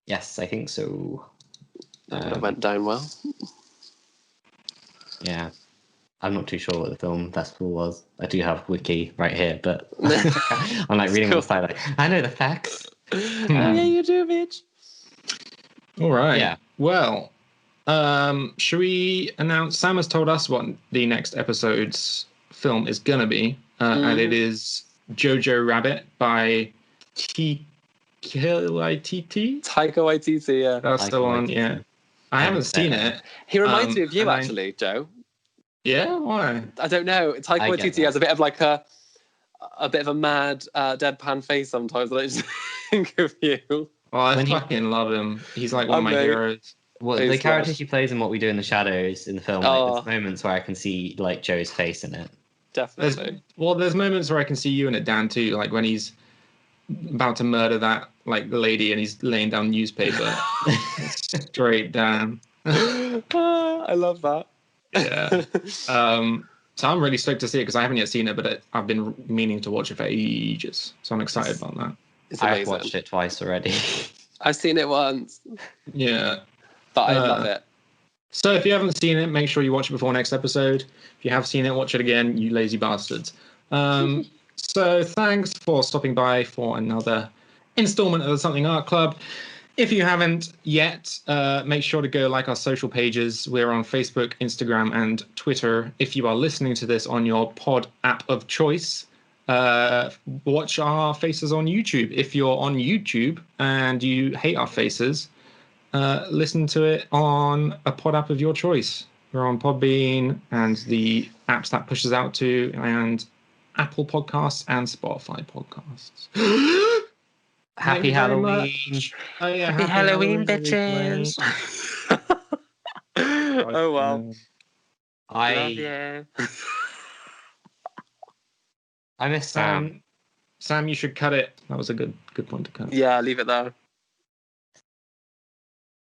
Yes, I think so. It went down well. Yeah. I'm not too sure what the film festival was. I do have wiki right here, but I'm like reading on the side like, I know the facts. Yeah, you do, bitch. All right. Yeah. Well, should we announce? Sam has told us what the next episode's film is gonna be, and it is Jojo Rabbit by Taika Waititi. Taika Waititi, yeah. That's the Taika one. Waititi. Yeah. I haven't seen it. He reminds me of you, and I- actually, Joe. Yeah. Why? I don't know. Taika I get Waititi that. has a bit of like a bit of a mad, deadpan face sometimes. I just think of you. Oh, I When he- fucking love him. He's like one of my Mate. heroes. Well, He's the character nice. she plays in What We Do in the Shadows in the film, Oh. like, there's moments where I can see like Joe's face in it. Definitely. There's moments where I can see you in it, Dan, too. Like when he's about to murder that like lady and he's laying down newspaper. Straight down. I love that. Yeah. So I'm really stoked to see it because I haven't yet seen it, but I've been meaning to watch it for ages. So I'm excited about that. It's I've amazing. watched it twice already. I've seen it once, Yeah. but I love it. So if you haven't seen it, make sure you watch it before next episode. If you have seen it, watch it again, you lazy bastards. So thanks for stopping by for another installment of the Something Art Club. If you haven't yet, make sure to go like our social pages. We're on Facebook, Instagram, and Twitter. If you are listening to this on your pod app of choice, watch our faces on YouTube. If you're on YouTube and you hate our faces, listen to it on a pod app of your choice. We're on Podbean and the apps that pushes out to, and Apple Podcasts and Spotify podcasts. Happy Thank you very Halloween. much. Oh, yeah, Happy Halloween, everyone. Oh wow. Love I you. miss Sam. Sam, you should cut it. That was a good point to cut. Yeah, leave it there.